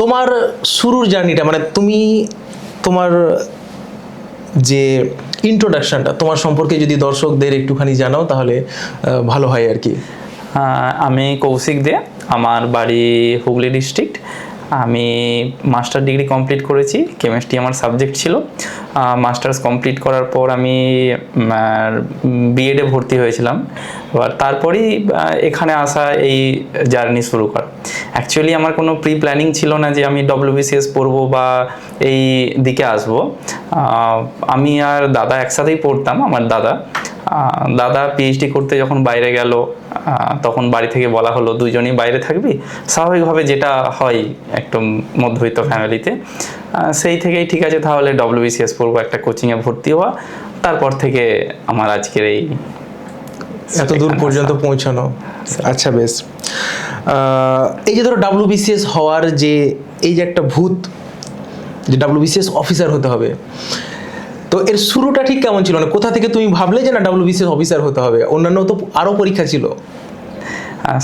তোমার শুরুর জার্নিটা, মানে তুমি তোমার যে ইন্ট্রোডাকশনটা তোমার সম্পর্কে যদি দর্শকদের একটুখানি জানাও তাহলে ভালো হয় আর কি। আমি কৌশিক দে, আমার বাড়ি হুগলি ডিস্ট্রিক্ট। আমি মাস্টার ডিগ্রি কমপ্লিট করেছি, কেমিস্ট্রি আমার সাবজেক্ট ছিল। মাস্টার্স কমপ্লিট করার পর আমি বিএডে ভর্তি হয়েছিলাম। এবার তারপরেই এখানে আসা, এই জার্নি শুরু করা। অ্যাকচুয়ালি আমার কোনো প্রি প্ল্যানিং ছিল না যে আমি ডব্লিউবিসিএস পড়বো বা এই দিকে আসবো। আমি আর দাদা একসাথেই পড়তাম। আমার দাদা পিএইচডি করতে যখন বাইরে গেল, তখন বাড়ি থেকে বলা হলো দুইজনই বাইরে থাকবি। স্বাভাবিকভাবে যেটা হয় একটু মধ্যবিত্ত ফ্যামিলিতে, সেই থেকেই ঠিক আছে তাহলে ডব্লিউবিসিএস পড়বো, একটা কোচিংয়ে ভর্তি হওয়া। তারপর থেকে আমার আজকের এই এত দূর পর্যন্ত পৌঁছানো। আচ্ছা, বেশ। এই যে ধরো ডব্লিউবিসিএস হওয়ার যে এই যে একটা ভূত, যে ডব্লিউবিসিএস অফিসার হতে হবে, তো এর শুরুটা ঠিক কেমন ছিল? মানে কোথা থেকে তুমি ভাবলে যে না ডব্লিউবিসিএস অফিসার হতে হবে? অন্যান্য তো আরও পরীক্ষা ছিল।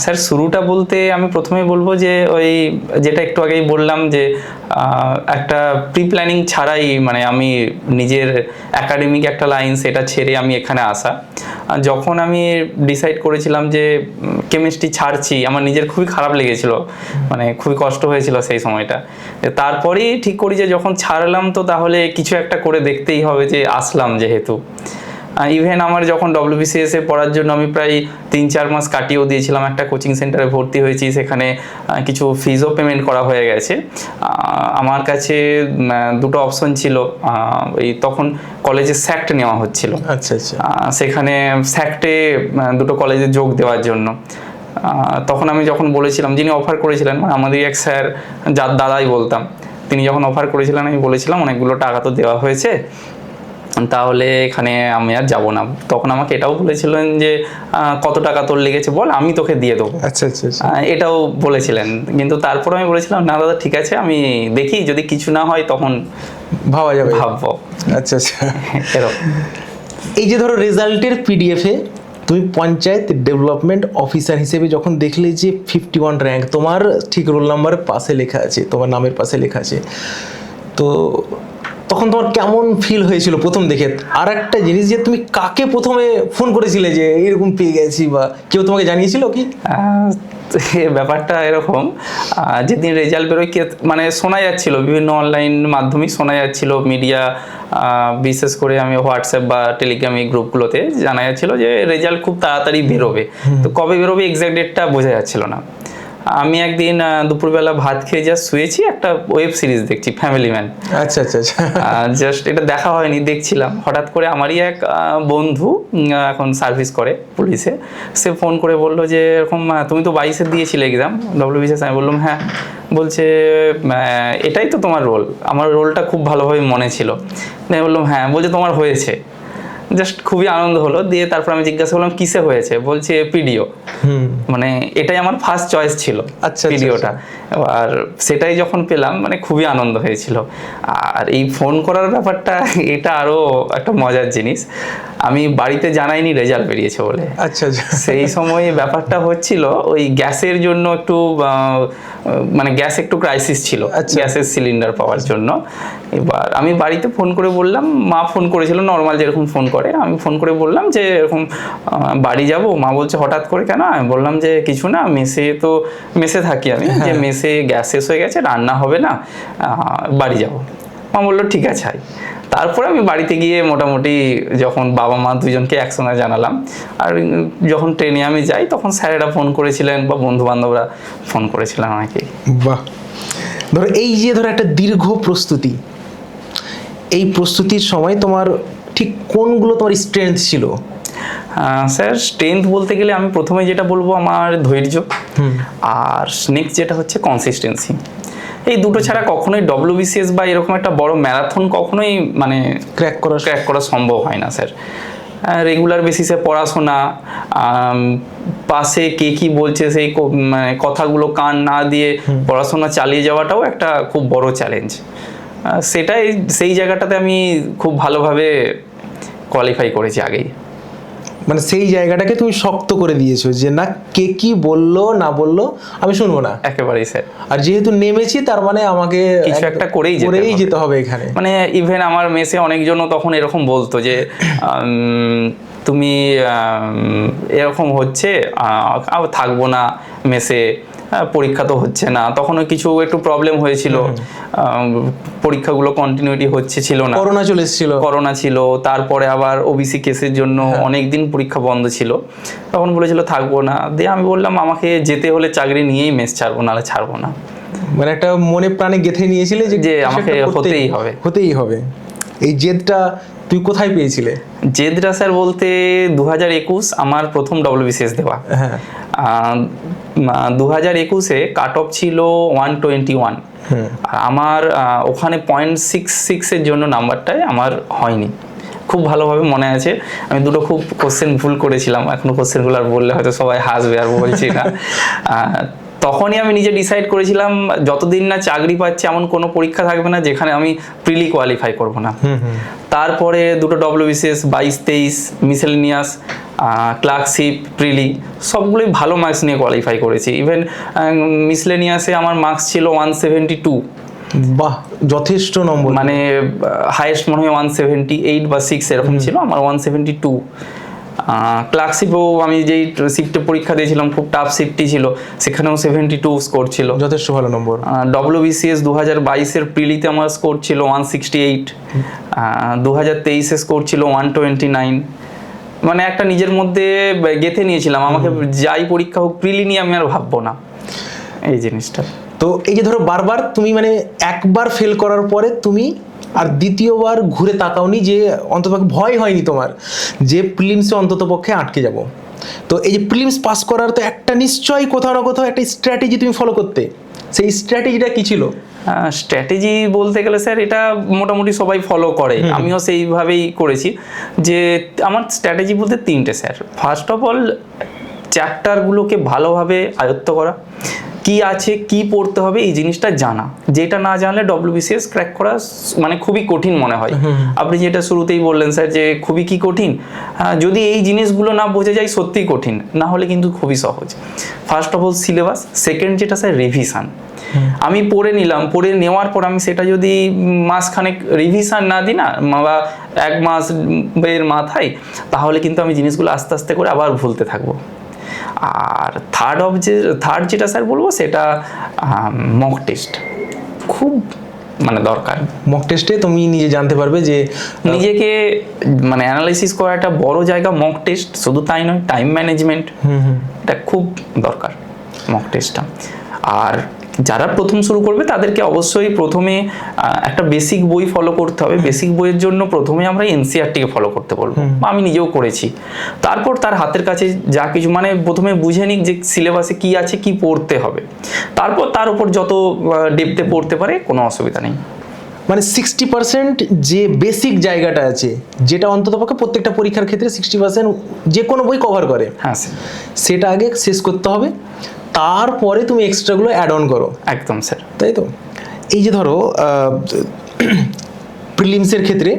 স্যার, শুরুটা বলতে আমি প্রথমেই বলবো যে ওই যেটা একটু আগেই বললাম যে একটা প্রি প্ল্যানিং ছাড়াই, মানে আমি নিজের একাডেমিক একটা লাইন সেটা ছেড়ে আমি এখানে আসা। যখন আমি ডিসাইড করেছিলাম যে কেমিস্ট্রি ছাড়ছি, আমার নিজের খুবই খারাপ লেগেছিল, মানে খুবই কষ্ট হয়েছিল সেই সময়টা। তারপরেই ঠিক করি যে যখন ছাড়লাম তো তাহলে কিছু একটা করে দেখতেই হবে, যে আসলাম যেহেতু। ইভেন আমার যখন ডব্লিউবিসিএস এ পড়ার জন্য আমি প্রায় 3-4 মাস কাটিয়েও দিয়েছিলাম, একটা কোচিং সেন্টারে ভর্তি হয়েছি, সেখানে কিছু ফিজও পেমেন্ট করা হয়ে গেছে। আমার কাছে দুটো অপশন ছিল। এই তখন কলেজে স্যাক্ট নেওয়া হচ্ছিল। আচ্ছা আচ্ছা। সেখানে স্যাক্টে দুটো কলেজে যোগ দেওয়ার জন্য তখন আমি যখন বলেছিলাম, যিনি অফার করেছিলেন, মানে আমাদের এক স্যার, যার দাদাই বলতাম, তিনি যখন অফার করেছিলেন আমি বলেছিলাম অনেকগুলো টাকা তো দেওয়া হয়েছে, তাহলে এখানে আমি আর যাবো না। তখন আমাকে এটাও বলেছিলেন যে কত টাকা তোর লেগেছে বল, আমি তোকে দিয়ে দেবো। আচ্ছা আচ্ছা। এটাও বলেছিলেন, কিন্তু তারপর আমি বলেছিলাম না দাদা ঠিক আছে, আমি দেখি যদি কিছু না হয় তখন ভাবা যাবে, ভাববো। আচ্ছা আচ্ছা। এরকম। এই যে ধরো রেজাল্টের পিডিএফে তুমি পঞ্চায়েত ডেভেলপমেন্ট অফিসার হিসেবে যখন দেখলে যে 51 র্যাঙ্ক, তোমার ঠিক রোল নাম্বারের পাশে লেখা আছে, তোমার নামের পাশে লেখা আছে, তো তখন তোমার কেমন ফিল হয়েছিল প্রথম দেখে? আর একটা জিনিস, যে তুমি কাকে প্রথমে ফোন করেছিলে যে এরকম পেয়ে গেছি, বা কেউ তোমাকে জানিয়েছিল কি? ব্যাপারটা এরকম, যেদিন রেজাল্ট বেরোয় মানে শোনা যাচ্ছিল, বিভিন্ন অনলাইন মাধ্যমে শোনা যাচ্ছিল, মিডিয়া বিশেষ করে আমি হোয়াটসঅ্যাপ বা টেলিগ্রাম এই গ্রুপগুলোতে জানা যাচ্ছিল যে রেজাল্ট খুব তাড়াতাড়ি বেরোবে। তো কবে বেরোবে এক্সাক্ট ডেটটা বোঝা যাচ্ছিল না। আমি একদিন দুপুরবেলা ভাত খেয়ে যা শুয়েছি, একটা ওয়েব সিরিজ দেখছি, ফ্যামিলি ম্যান। আচ্ছা আচ্ছা আচ্ছা। জাস্ট এটা দেখা হয়নি, দেখছিলাম। হঠাৎ করে আমারই এক বন্ধু, এখন সার্ভিস করে পুলিশে, সে ফোন করে বললো যে এরকম তুমি তো 22-এ দিয়েছিলে এক্সাম ডব্লিউবিসিএস। আমি বললাম হ্যাঁ। বলছে এটাই তো তোমার রোল? আমার রোলটা খুব ভালোভাবে মনে ছিল। আমি বললাম হ্যাঁ। বলছে তোমার হয়েছে। জাস্ট খুবই আনন্দ হলো। দিয়ে তারপর আমি জিজ্ঞাসা করলাম কিসে হয়েছে? বলছে পিডিও। মানে এটাই আমার ফার্স্ট চয়েস ছিল, পিডিওটা। আর সেটাই যখন পেলাম, মানে খুবই আনন্দ হয়েছিল। আর এই ফোন করার ব্যাপারটা, এটা আরো একটা মজার জিনিস। আমি বাড়িতে জানাইনি রেজাল্ট বেরিয়েছে বলে। আচ্ছা আচ্ছা। সেই সময় ব্যাপারটা হচ্ছিল ওই গ্যাসের জন্য একটু, মানে গ্যাস একটু ক্রাইসিস ছিল, গ্যাসের সিলিন্ডার পাওয়ার জন্য। এবার আমি বাড়িতে ফোন করে বললাম, মা ফোন করেছিল নর্মাল যেরকম ফোন করে, আমি ফোন করে বললাম যে এরকম বাড়ি যাব। মা বলছে হঠাৎ করে কেন? আমি বললাম যে কিছু না, মেসে থাকি আমি, যে মেসে গ্যাস শেষ হয়ে গেছে, রান্না হবে না, বাড়ি যাব। মা বললো ঠিক আছে আয়। তারপরে আমি বাড়িতে গিয়ে মোটামুটি যখন বাবা মা দুজনকে একসঙ্গে জানালাম, আর যখন ট্রেনে আমি যাই তখন স্যারেরা ফোন করেছিলেন বা বন্ধু বান্ধবরা ফোন করেছিলেন অনেকেই। বাহ। ধরো এই যে ধরো একটা দীর্ঘ প্রস্তুতি, এই প্রস্তুতির সময় তোমার ঠিক কোনগুলো তোমার স্ট্রেংথ ছিল? স্যার, স্ট্রেংথ বলতে গেলে আমি প্রথমে যেটা বলবো আমার ধৈর্য, আর নেক্সট যেটা হচ্ছে কনসিস্টেন্সি। এই দুটো ছাড়া কখনোই ডব্লিউবিসিএস বা এরকম একটা বড় ম্যারাথন কখনোই মানে ক্র্যাক করা সম্ভব হয় না স্যার। রেগুলার বেসিসে পড়াশোনা, পাশে কে কি বলছে সেই মানে কথাগুলো কান না দিয়ে পড়াশোনা চালিয়ে যাওয়াটাও একটা খুব বড় চ্যালেঞ্জ। সেই জায়গাটাতে আমি খুব ভালোভাবে কোয়ালিফাই করেছি আগেই। মানে সেই জায়গাটাকে তুমি শক্ত করে দিয়েছো যে না, কে কি বললো না বললো আমি শুনবো না। একেবারেই স্যার। আর যেহেতু নেমেছি তার মানে আমাকে কিছু একটা করেই যেতে হবে এখানে। মানে ইভেন আমার মেসে অনেকজনও তখন এরকম বলতো যে তুমি এরকম হচ্ছে, থাকবো না মেসে, পরীক্ষা তো হচ্ছে না। তখনও কিছু একটু প্রবলেম হয়েছিল, পরীক্ষাগুলো কন্টিনিউটি ছিল না, করোনা ছিল, তারপরে আবার ওবিসি কেসের জন্য অনেকদিন পরীক্ষা বন্ধ ছিল। তখন বলেছিল থাকবো না, দিয়ে আমি বললাম আমাকে যেতে হলে চাকরি নিয়েই মেস ছাড়বো, নাহলে ছাড়বো না। মানে একটা মনে প্রাণে গেঁথে নিয়েছিলে যে আমাকে হতেই হবে। এই জেদটা তুই কোথায় পেয়েছিলে? জেদটা স্যার বলতে 2021 আমার প্রথম WBCS দেওয়া। 2021-এ কাট অফ ছিল 121, আর আমার ওখানে 0.66-এর জন্য নাম্বারটাই আমার হয়নি। খুব ভালোভাবে মনে আছে, আমি দুটো খুব কোশ্চেন ভুল করেছিলাম, এখনো কোশ্চেনগুলো আর বললে হয়তো সবাই হাসবে, আর বলছি না। তখনই আমি নিজে ডিসাইড করেছিলাম যতদিন না চাকরি পাচ্ছি এমন কোনো পরীক্ষা থাকবে না যেখানে আমি প্রিলি কোয়ালিফাই করব না। তারপরে দুটো WBCS 22-23 মিসেলেনিয়াস, ক্লার্কশিপ, প্রিলি সবগুলোই ভালো মার্কস নিয়ে কোয়ালিফাই করেছি। ইভেন মিসেলেনিয়াসে আমার মার্কস ছিল 172। বাহ, যথেষ্ট নম্বর। মানে হাইয়েস্ট মনে হয় 178 বা 6 এরকম ছিল, আমার 172। ক্লার্কশিপেও আমি যেই শিফটে পরীক্ষা দিয়েছিলাম, খুব টাফ শিফটই ছিল, সেখানেও 72 স্কোর ছিল, যথেষ্ট ভালো নম্বর। WBCS 2022-এর প্রিলিতে আমার স্কোর ছিল 168, 2023-এ স্কোর ছিল 129। মানে একটা নিজের মধ্যে গেঁথে নিয়েছিলাম, আমাকে যাই পরীক্ষা হোক প্রিলি নিয়ে আমি আর ভাববো না, এই জিনিসটা। তো এই যে ধরো বারবার তুমি মানে একবার ফেল করার পরে তুমি আর দ্বিতীয়বার ঘুরে তাকাওনি, যে অন্ততপক্ষে ভয় হয়নি তোমার যে প্রিলিমসে অন্ততপক্ষে আটকে যাব? তো এই যে প্রিলিমস পাস করার তো একটা নিশ্চয়ই কোথাও না কোথাও একটা স্ট্র্যাটেজি তুমি ফলো করতে, সেই স্ট্র্যাটেজিটা কি ছিল? স্ট্র্যাটেজি বলতে গেলে স্যার এটা মোটামুটি সবাই ফলো করে, আমিও সেইভাবেই করেছি। যে আমার স্ট্র্যাটেজি বলতে 3টে স্যার। ফার্স্ট অফ অল চ্যাপ্টারগুলোকে ভালোভাবে আয়ত্ত করা, কি আছে কি পড়তে হবে এই জিনিসটা জানা, যেটা না জানলে WBCS ক্র্যাক করা মানে খুবই কঠিন মনে হয়। আপনি যেটা শুরুতেই বললেন স্যার যে খুবই কি কঠিন, যদি এই জিনিসগুলো না বোঝা যায় সত্যিই কঠিন, না হলে কিন্তু খুবই সহজ। First of all syllabus, second যেটা স্যার রিভিশন। আমি পড়ে নিলাম, পড়ে নেওয়ার পর আমি সেটা যদি মাসখানেক রিভিশন না দিই না, বা 1 মাসের মাথায়, তাহলে কিন্তু আমি জিনিসগুলো আস্তে আস্তে করে আবার ভুলতে থাকবো। আর থার্ড যেটা স্যার বলবো সেটা মক টেস্ট, খুব মানে দরকার। মক টেস্টে তুমি নিজে জানতে পারবে যে নিজেকে মানে অ্যানালাইসিস করা একটা বড় জায়গা মক টেস্ট, শুধু তাই নয় টাইম ম্যানেজমেন্ট, এটা খুব দরকার মক টেস্টটা। আর যারা প্রথম শুরু করবে তাদেরকে অবশ্যই প্রথমে একটা বেসিক বই ফলো করতে হবে। বেসিক বইয়ের জন্য প্রথমে আমরা NCERT-কে ফলো করতে বলবো, আমি নিজেও করেছি। তারপর তার হাতের কাছে যা কিছু মানে প্রথমে বুঝে নিক যে সিলেবাসে কি আছে, কি পড়তে হবে, তারপর তার উপর যত ডেপথে পড়তে পারে কোনো অসুবিধা নেই। মানে 60% যে বেসিক জায়গাটা আছে, যেটা অন্ততপক্ষে প্রত্যেকটা পরীক্ষার ক্ষেত্রে 60% যে কোনো বই কভার করে, হ্যাঁ স্যার, সেটা আগে শেষ করতে হবে, তারপরে তুমি এক্সট্রাগুলো অ্যাড অন করো। একদম স্যার, তাই তো? এই যে ধরো প্রিলিমসের ক্ষেত্রে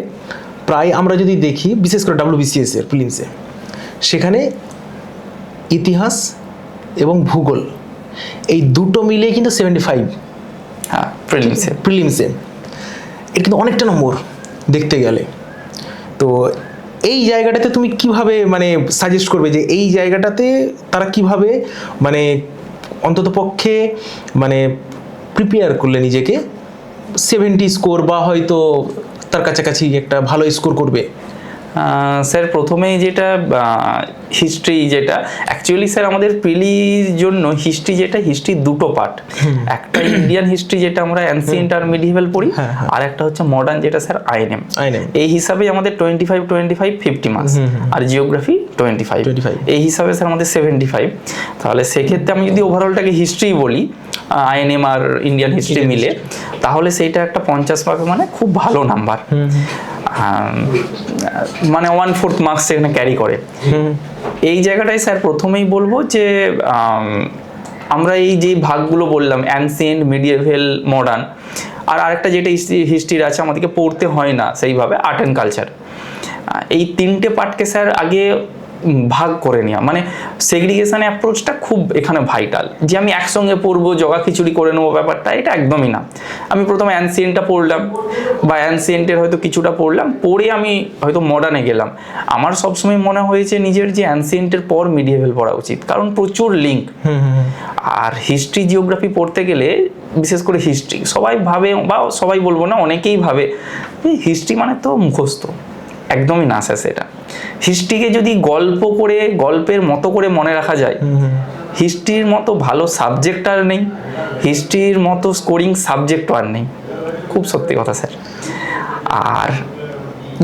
প্রায় আমরা যদি দেখি, বিশেষ করে WBCS এর প্রিলিমসে, সেখানে ইতিহাস এবং ভূগোল এই দুটো মিলে কিন্তু 75। হ্যাঁ, প্রিলিমসে এটা কিন্তু অনেকটা নম্বর দেখতে গেলে। তো এই জায়গাটাতে তুমি কিভাবে মানে সাজেস্ট করবে যে এই জায়গাটাতে তারা কিভাবে মানে অন্ততপক্ষে মানে প্রিপেয়ার করলে নিজেকে 70 স্কোর বা হয়তো তার কাছাকাছি একটা ভালো স্কোর করবে? স্যার প্রথমেই যেটা হিস্ট্রি, যেটা অ্যাকচুয়ালি স্যার আমাদের প্রিলির জন্য হিস্ট্রি দুটো পার্ট। একটা ইন্ডিয়ান হিস্ট্রি যেটা আমরা অ্যানসিয়েন্ট আর মিডিভেল পড়ি, আর একটা হচ্ছে মডার্ন যেটা স্যার আইএনএম। এই হিসাবে আমাদের 25 50 মার্কস, আর জিওগ্রাফি 25। এই হিসাবে স্যার আমাদের 75। তাহলে সেক্ষেত্রে আমি যদি ওভারঅলটাকে হিস্ট্রি বলি, আইএনএম আর ইন্ডিয়ান হিস্ট্রি মিলে, তাহলে সেইটা একটা 50 মার্ক, মানে খুব ভালো নাম্বার। মানে 1/4 মার্কস সেখানে ক্যারি করে। এই জায়গাটায় স্যার প্রথমেই বলবো যে আমরা এই যে ভাগগুলো বললাম, অ্যানসিয়েন্ট, মিডিয়েভেল, মডার্ন, আর আরেকটা যেটা হিস্ট্রির আছে আমাদেরকে পড়তে হয় না সেইভাবে, আর্ট অ্যান্ড কালচার। এই 3টে পার্টকে স্যার আগে ভাগ করে নেওয়া, মানে সেগ্রিগেশন অ্যাপ্রোচটা খুব এখানে ভাইটাল, যে আমি একসঙ্গে পড়বো জগা খিচুড়ি করে নেবো, ব্যাপারটা এটা একদমই না। আমি প্রথমে অ্যানসিয়েন্টটা পড়লাম বা অ্যানসিয়েন্টের হয়তো কিছুটা পড়লাম, পড়ে আমি হয়তো মডার্নে গেলাম। আমার সবসময় মনে হয়েছে নিজের যে অ্যানসিয়েন্টের পর মিডিয়েভেল পড়া উচিত, কারণ প্রচুর লিঙ্ক। আর হিস্ট্রি জিওগ্রাফি পড়তে গেলে, বিশেষ করে হিস্ট্রি, সবাই ভাবে, বা সবাই বলবো না, অনেকেই ভাবে হিস্ট্রি মানে তো মুখস্থ। একদমই না স্যার, সেটা হিস্ট্রিকে যদি গল্প করে, গল্পের মতো করে মনে রাখা যায়, হিস্ট্রির মতো ভালো সাবজেক্ট আর নেই, হিস্ট্রির মতো স্কোরিং সাবজেক্টও আর নেই, খুব সত্যি কথা স্যার। আর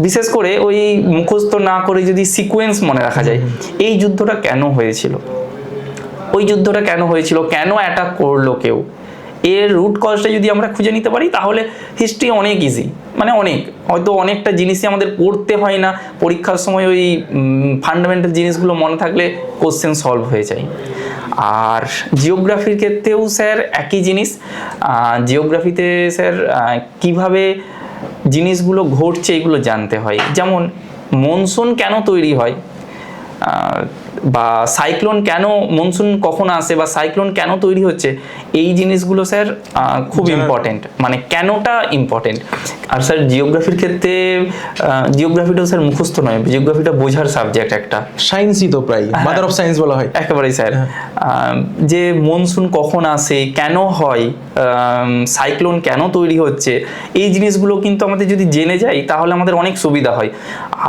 বিশেষ করে ওই মুখস্থ না করে যদি সিকোয়েন্স মনে রাখা যায়, এই যুদ্ধটা কেন হয়েছিল, ওই যুদ্ধটা কেন হয়েছিল, কেন অ্যাটাক করলো কেউ, এর রুট কজটা যদি আমরা খুঁজে নিতে পারি, তাহলে হিস্ট্রি অনেক ইজি, মানে অনেক, হয়তো অনেকটা জিনিসই আমাদের পড়তে হয় না, পরীক্ষার সময় ওই ফান্ডামেন্টাল জিনিসগুলো মনে থাকলে কোশ্চেন সলভ হয়ে যায়। আর জিওগ্রাফির ক্ষেত্রেও স্যার একই জিনিস। জিওগ্রাফিতে স্যার কিভাবে জিনিসগুলো ঘটছে এগুলো জানতে হয়, যেমন মনসুন কেন তৈরি হয়, বা সাইক্লোন কেন, মনসুন কখন আসে বা সাইক্লোন কেন তৈরি হচ্ছে, এই জিনিসগুলো স্যার খুব ইম্পর্টেন্ট, মানে কেনটা ইম্পর্টেন্ট। আর স্যার জিওগ্রাফির ক্ষেত্রে জিওগ্রাফিটাও স্যার মুখস্থ নয়, জিওগ্রাফিটা বোঝার সাবজেক্ট একটা, সায়েন্সই তো প্রায় মাদার অফ সায়েন্স বলা হয় একেবারেই স্যার। যে মনসুন কখন আসে, কেন হয়, সাইক্লোন কেন তৈরি হচ্ছে, এই জিনিসগুলো কিন্তু আমাদের যদি জেনে যাই তাহলে আমাদের অনেক সুবিধা হয়।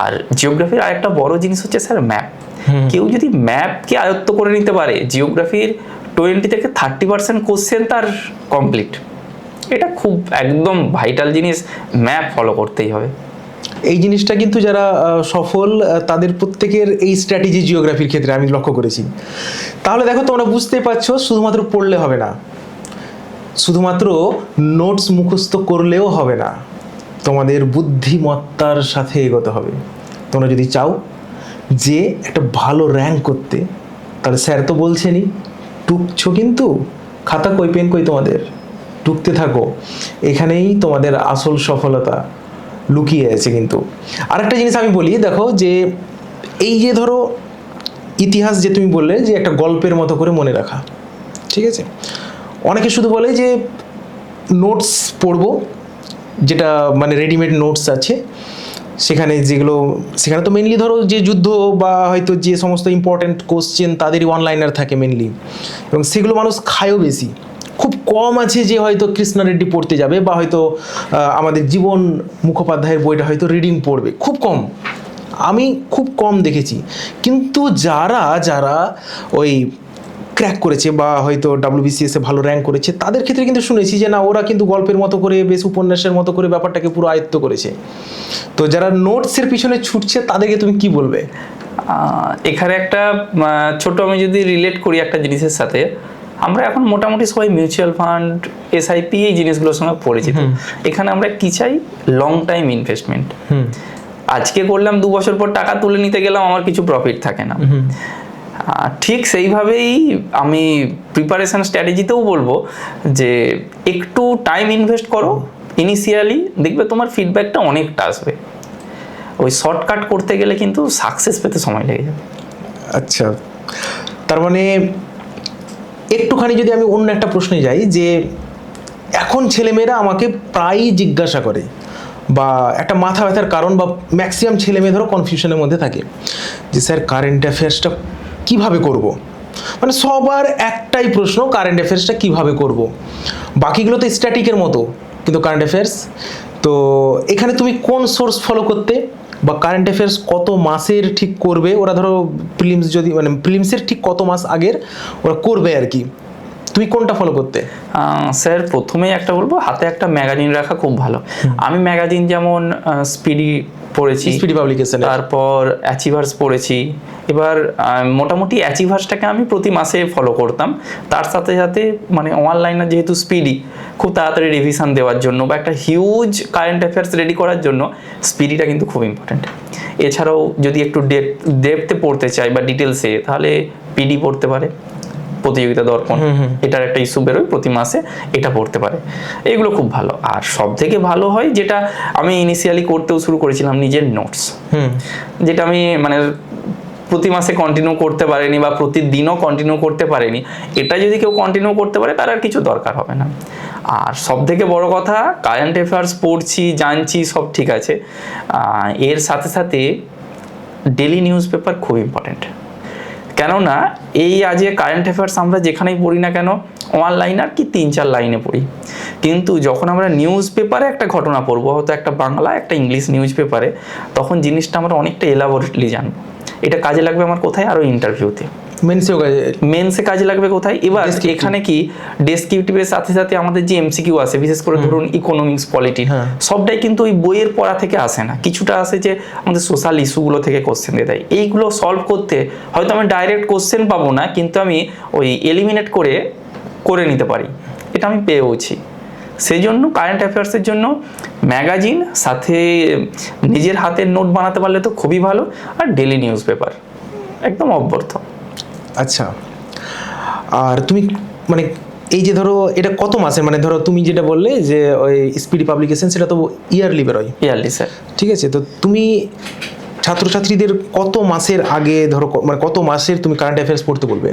আর জিওগ্রাফির আরেকটা বড় জিনিস হচ্ছে স্যার ম্যাপ। কেউ যদি ম্যাপকে আয়ত্ত করে নিতে পারে, জিওগ্রাফির 20 থেকে 30% কোশ্চেন তার কমপ্লিট। এটা খুব একদম ভাইটাল জিনিস, ম্যাপ ফলো করতেই হবে। এই জিনিসটা কিন্তু যারা সফল, তাদের প্রত্যেকের এই স্ট্র্যাটেজি জিওগ্রাফির ক্ষেত্রে আমি লক্ষ্য করেছি। তাহলে দেখো, তোমরা বুঝতে পারছো শুধুমাত্র পড়লে হবে না, শুধুমাত্র নোটস মুখস্থ করলেও হবে না, তোমাদের বুদ্ধিমত্তার সাথে এগোতে হবে। তোমরা যদি চাও যে একটা ভালো র্যাঙ্ক করতে, তাহলে স্যার তো বলছেনই, টুকছো কিন্তু, খাতা কই পেন কই তোমাদের, টুকতে থাকো, এখানেই তোমাদের আসল সফলতা লুকিয়ে আছে। কিন্তু আরেকটা জিনিস আমি বলি, দেখো যে এই যে ধরো ইতিহাস যে তুমি বললে যে একটা গল্পের মতো করে মনে রাখা, ঠিক আছে, অনেকে শুধু বলে যে নোটস পড়বো, যেটা মানে রেডিমেড নোটস আছে, সেখানে যেগুলো, সেখানে তো মেনলি ধরো যে যুদ্ধ বা হয়তো যে সমস্ত ইম্পর্টেন্ট কোশ্চেন তাদেরই অনলাইনার থাকে মেনলি, এবং সেগুলো মানুষ খায়ও বেশি। খুব কম আছে যে হয়তো কৃষ্ণা রেড্ডি পড়তে যাবে, বা হয়তো আমাদের জীবন মুখোপাধ্যায়ের বইটা হয়তো রিডিং পড়বে, খুব কম, আমি খুব কম দেখেছি। কিন্তু যারা যারা ওই ক্র্যাক করেছে বা হয়তো WBCS-এ ভালো র্যাঙ্ক করেছে, তাদের ক্ষেত্রে কিন্তু শুনেছি যে না, ওরা কিন্তু গল্পের মতো করে, বেশ উপন্যাসের মতো করে ব্যাপারটাকে পুরো আয়ত্ত করেছে। তো যারা নোটসের পিছনে ছুটছে তাদেরকে তুমি কি বলবে? এখানে একটা ছোট আমি যদি রিলেট করি একটা জিনিসের সাথে, আমরা এখন মোটামুটি সবাই মিউচুয়াল ফান্ড, SIP এই জিনিসগুলোর সঙ্গে পরিচিত। এখানে আমরা কি চাই? Long time investment. আজকে করলাম, 2 বছর পর টাকা তুলে নিতে গেলাম, আমার কিছু প্রফিট থাকে না। ঠিক সেইভাবেই আমি প্রিপারেশন স্ট্র্যাটেজিতেও বলবো যে একটু টাইম ইনভেস্ট করো ইনিশিয়ালি, দেখবে তোমার ফিডব্যাকটা অনেকটা আসবে। ওই শর্টকাট করতে গেলে কিন্তু সাকসেস পেতে সময় লেগে যাবে। আচ্ছা, তার মানে একটুখানি যদি আমি অন্য একটা প্রশ্নে যাই, যে এখন ছেলেমেয়েরা আমাকে প্রায়ই জিজ্ঞাসা করে, বা একটা মাথা ব্যথার কারণ, বা ম্যাক্সিমাম ছেলেমেয়ে ধরো কনফিউশনের মধ্যে থাকে যে স্যার কারেন্ট অ্যাফেয়ার্সটা কীভাবে করব, মানে সবার একটাই প্রশ্ন, কারেন্ট অ্যাফেয়ার্সটা কীভাবে করব, বাকিগুলো তো স্ট্যাটিকের মতো, কিন্তু কারেন্ট অ্যাফেয়ার্স। তো এখানে তুমি কোন সোর্স ফলো করতে, বা কারেন্ট অ্যাফেয়ার্স কত মাসের ঠিক করবে ওরা, ধরো প্রিলিমস যদি, মানে প্রিলিমসের ঠিক কত মাস আগের ওরা করবে আর কি, তুমি কোনটা ফলো করতে? স্যার প্রথমেই একটা বলবো, হাতে একটা ম্যাগাজিন রাখা খুব ভালো। আমি ম্যাগাজিন যেমন স্পিডি পড়েছি, স্পিডি পাবলিকেশন, তারপর অ্যাচিভার্স পড়েছি। এবার মোটামুটি অ্যাচিভার্সটাকে আমি প্রতি মাসে ফলো করতাম। তার সাথে সাথে মানে অনলাইনে যেহেতু স্পিডি, খুব তাড়াতাড়ি রিভিশন দেওয়ার জন্য বা একটা হিউজ কারেন্ট অ্যাফেয়ার্স রেডি করার জন্য স্পিডিটা কিন্তু খুব ইম্পর্টেন্ট। এছাড়াও যদি একটু ডেপথে পড়তে চাই বা ডিটেলসে, তাহলে PD পড়তে পারে, প্রতিযোগিতা দর্পণ, এটার একটা ইস্যু বেরোয় প্রতি মাসে, এটা পড়তে পারে। এগুলো খুব ভালো। আর সব থেকে ভালো হয় যেটা আমি ইনিশিয়ালি করতেও শুরু করেছিলাম, নিজের নোটস, যেটা আমি মানে প্রতি মাসে কন্টিনিউ করতে পারেনি বা প্রতিদিনও কন্টিনিউ করতে পারেনি, এটা যদি কেউ কন্টিনিউ করতে পারে তার আর কিছু দরকার হবে না। আর সব থেকে বড় কথা, কারেন্ট অ্যাফেয়ার্স পড়ছি, জানছি, সব ঠিক আছে, এর সাথে সাথে ডেলি নিউজ পেপার খুব ইম্পর্টেন্ট। কেননা এই আজকে কারেন্ট অ্যাফেয়ার্স আমরা যেখানেই পড়ি না কেন, অনলাইন কি 3-4 লাইনে পড়ি, কিন্তু যখন আমরা নিউজ পেপারে একটা ঘটনা পড়বো, হয়তো একটা বাংলা একটা ইংলিশ নিউজ পেপারে, তখন জিনিসটা আমরা অনেকটা এলাবোরেটলি জানবো। এটা কাজে লাগবে আমার কোথায়? আরও ইন্টারভিউতে, মেন্সে কাজে লাগবে কোথায়? এবার এখানে কি ডেসক্রিপটিভের সাথে সাথে আমাদের যে এমসিকিউ আসে, বিশেষ করে ধরুন ইকোনমিক্স, পলিটি, সবটাই কিন্তু ওই বইয়ের পড়া থেকে আসে না, কিছুটা আসে যে আমাদের সোশ্যাল ইস্যুগুলো থেকে কোশ্চেন দিয়ে দেয়। এইগুলো সলভ করতে হয়তো আমি ডাইরেক্ট কোশ্চেন পাবো না, কিন্তু আমি ওই এলিমিনেট করে নিতে পারি, এটা আমি পেয়েওছি। সেই জন্য কারেন্ট অ্যাফেয়ার্সের জন্য ম্যাগাজিন সাথে নিজের হাতের নোট বানাতে পারলে তো খুবই ভালো, আর ডেলি নিউজ পেপার একদম অব্যর্থ। আচ্ছা, আর তুমি মানে এই যে ধরো এটা কত মাসের, মানে ধরো তুমি যেটা বললে যে ওই স্পিডি পাবলিকেশন, সেটা তো ইয়ারলি বেরোয়? Yearly sir. ঠিক আছে, তো তুমি ছাত্রছাত্রীদের কত মাসের আগে ধরো, মানে কত মাসের তুমি কারেন্ট অ্যাফেয়ার্স পড়তে বলবে?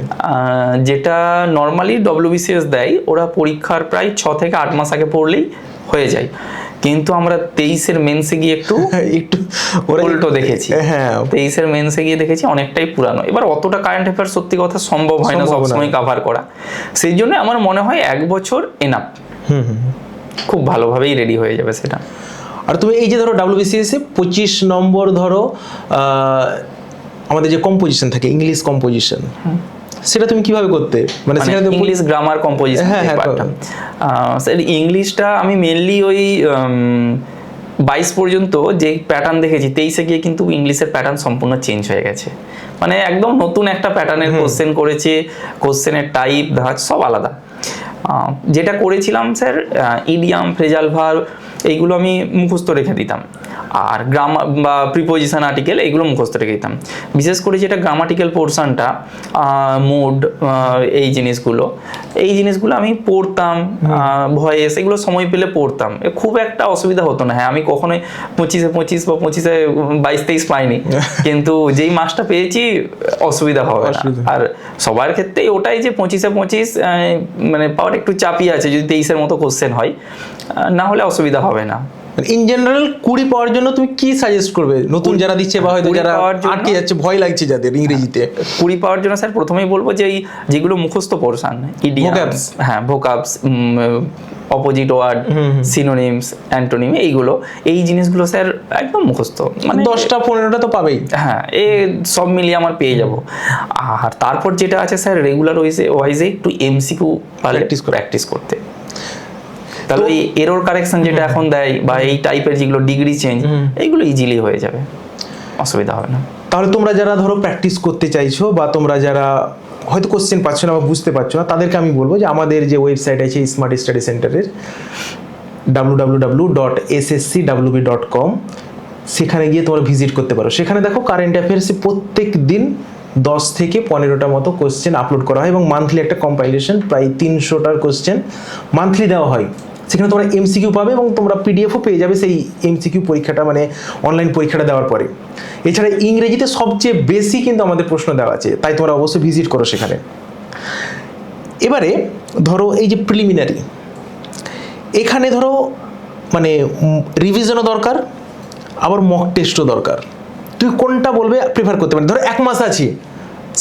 যেটা নর্মালি WBCS দেয়, ওরা পরীক্ষার প্রায় 6 থেকে 8 মাস আগে পড়লেই হয়ে যায়, কিন্তু আমরা 23-এর মেন্সে গিয়ে একটু উল্টো দেখেছি। হ্যাঁ, 23-এর মেন্সে গিয়ে দেখেছি অনেকটাই পুরানো। এবার অতটা কারেন্ট অ্যাফেয়ার সত্যি কথা সম্ভব হয় না সবসময় কাভার করা, সেই জন্য আমার মনে হয় 1 বছর এনাফ, খুব ভালোভাবেই রেডি হয়ে যাবে সেটা। আর তুমি এই যে ধরো WBCS এ 25 নম্বর ধরো আমাদের যে কম্পোজিশন থাকে, ইংলিশ কম্পোজিশন, সেটা তুমি কিভাবে করতে? মানে ইংলিশ গ্রামার কম্পোজিশন পারতাম। স্যার ইংলিশটা আমি মেনলি ওই 22 পর্যন্ত যে প্যাটার্ন দেখেছি, 23-এ গিয়ে কিন্তু ইংলিশের প্যাটার্ন সম্পূর্ণ চেঞ্জ হয়ে গেছে, মানে একদম নতুন একটা প্যাটার্নের কোশ্চেন করেছে, কোশ্চেনের টাইপ ধাঁচ সব আলাদা। যেটা করেছিলাম স্যার, ইডিয়াম, ফ্রেজাল ভার্ব এইগুলো আমি মুখস্থ রেখে দিতাম, আর গ্রামার বা প্রিপোজিশন আর্টিকেল এইগুলো মুখস্থ রেখে দিতাম। বিশেষ করে যেটা গ্রামাটিক্যাল পোর্শনটা, মুড, এই জিনিসগুলো আমি পড়তাম, ভয়েস, এগুলো সময় পেলে পড়তাম, খুব একটা অসুবিধা হতো না। হ্যাঁ, আমি কখনোই 25-এ 25 বা 25-এ 22-23 পাইনি, কিন্তু যেই মাসটা পেয়েছি অসুবিধা হবে না। আর সবার ক্ষেত্রেই ওটাই যে 25-এ 25 মানে পাওয়ার একটু চাপই আছে, যদি 23-এর মতো কোশ্চেন হয়, না হলে অসুবিধা হবে না। ইন জেনারেল 20 পাওয়ার জন্য তুমি কি সাজেস্ট করবে নতুন যারা দিচ্ছে, বা হয়তো যারা আটকে যাচ্ছে, ভয় লাগছে যাদের ইংরেজিতে? 20 পাওয়ার জন্য স্যার প্রথমেই বলবো যে এই যেগুলো মুখস্থ পোরশন, ইডিয়ামস, হ্যাঁ, ভোকাবস, অপোজিট ওয়ার্ড, সিনোনিমস, অ্যান্টোনিম, এই জিনিসগুলো স্যার একদম মুখস্থ, মানে 10টা-15টা তো পাবেই। হ্যাঁ, সব মিলিয়ে আমার পেয়ে যাব। আর তারপর যেটা আছে স্যার, রেগুলার ওয়াইজে একটু MCQ প্র্যাকটিস করতে, তাহলে এই এরর কারেকশন যেটা এখন দেয়, বা এই টাইপের যেগুলো ডিগ্রি চেঞ্জ, এইগুলো ইজিলি হয়ে যাবে, অসুবিধা হবে না। তাহলে তোমরা যারা ধরো প্র্যাকটিস করতে চাইছো, বা তোমরা যারা হয়তো কোশ্চেন পাচ্ছ না বা বুঝতে পারছো না, তাদেরকে আমি বলবো যে আমাদের যে ওয়েবসাইট আছে স্মার্ট স্টাডি সেন্টারের, www.sscwb.com, সেখানে গিয়ে তোমরা ভিজিট করতে পারো। সেখানে দেখো কারেন্ট অ্যাফেয়ার্সে প্রত্যেক দিন 10 থেকে 15টা মতো কোশ্চেন আপলোড করা হয়, এবং মান্থলি একটা কম্পাইলেশন প্রায় 300টার কোশ্চেন মান্থলি দেওয়া হয়। সেখানে তোমরা MCQ পাবে, এবং তোমরা PDF-ও পেয়ে যাবে সেই MCQ পরীক্ষাটা, মানে অনলাইন পরীক্ষাটা দেওয়ার পরে। এছাড়া ইংরেজিতে সবচেয়ে বেশি কিন্তু আমাদের প্রশ্ন দেওয়া আছে, তাই তোমরা অবশ্যই ভিজিট করো সেখানে। এবারে ধরো এই যে প্রিলিমিনারি, এখানে ধরো মানে রিভিশনও দরকার, আবার মক টেস্টও দরকার। তুই কোনটা বলবে প্রেফার করতে পারি? ধরো 1 মাস আছে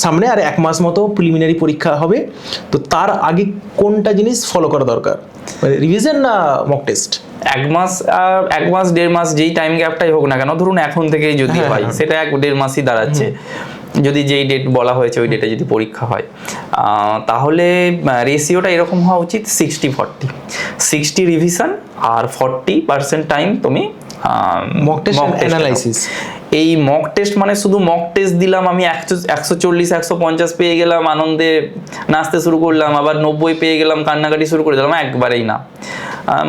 সামনে, আর 1 মাস মতো প্রিলিমিনারি পরীক্ষা হবে, তো তার আগে কোনটা জিনিস ফলো করা দরকার, মানে রিভিশন না মক টেস্ট? 1 মাস 1.5 মাস যেই টাইম গ্যাপটাই হোক না কেন, ধরুন এখন থেকেই যদি হয়, সেটা 1-1.5 মাসই দাঁড়াচ্ছে। যদি যেই ডেট বলা হয়েছে ওই ডেটে যদি পরীক্ষা হয়, তাহলে রেশিওটা এরকম হওয়া উচিত 60-40, 60 রিভিশন আর 40% টাইম তুমি মক টেস্ট অ্যানালাইসিস। এই মক টেস্ট মানে শুধু মক টেস্ট দিলাম, আমি 140-150 পেয়ে গেলাম, আনন্দে নাচতে শুরু করলাম, আবার 90 পেয়ে গেলাম, কান্নাকাটি শুরু করে দিলাম, একবারেই না।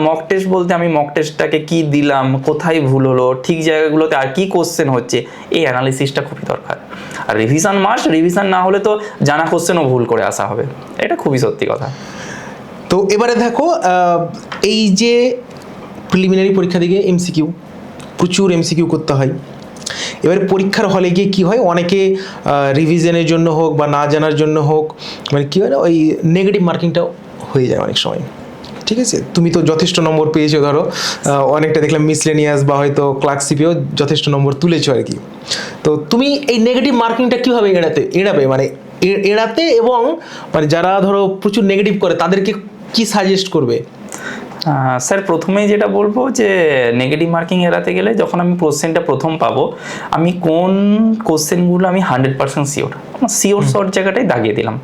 মক টেস্ট বলতে আমি মক টেস্টটাকে কি দিলাম, কোথায় ভুল হলো, ঠিক জায়গাগুলোতে আর কি কোশ্চেন হচ্ছে, এই অ্যানালিসিসটা খুবই দরকার। আর রিভিশন মাস্ট, রিভিশন না হলে তো জানা কোশ্চেনও ভুল করে আসা হবে, এটা খুবই সত্যি কথা। তো এবারে দেখো, এই যে প্রিলিমিনারি পরীক্ষা দিকে MCQ, প্রচুর MCQ করতে হয়। এবার পরীক্ষার হলে গিয়ে কি হয়, অনেকে রিভিশনের জন্য হোক বা না জানার জন্য হোক, মানে কি হয় না, ওই নেগেটিভ মার্কিংটা হয়ে যায় অনেক সময়। ঠিক আছে, তুমি তো যথেষ্ট নম্বর পেয়েছো, ধরো অনেকটা দেখলাম মিসলেনিয়াস বা হয়তো ক্লার্কশিপেও যথেষ্ট নম্বর তুলেছো আর কি। তো তুমি এই নেগেটিভ মার্কিংটা কীভাবে এড়াবে, মানে এড়াতে, এবং মানে যারা ধরো প্রচুর নেগেটিভ করে তাদেরকে কি সাজেস্ট করবে? স্যার প্রথমেই যেটা বলবো যে নেগেটিভ মার্কিং এড়াতে গেলে যখন আমি কোশ্চেনটা প্রথম পাবো, আমি কোন কোশ্চেনগুলো আমি 100% শিওর শর্ট জায়গাটাই দাগিয়ে দিলাম।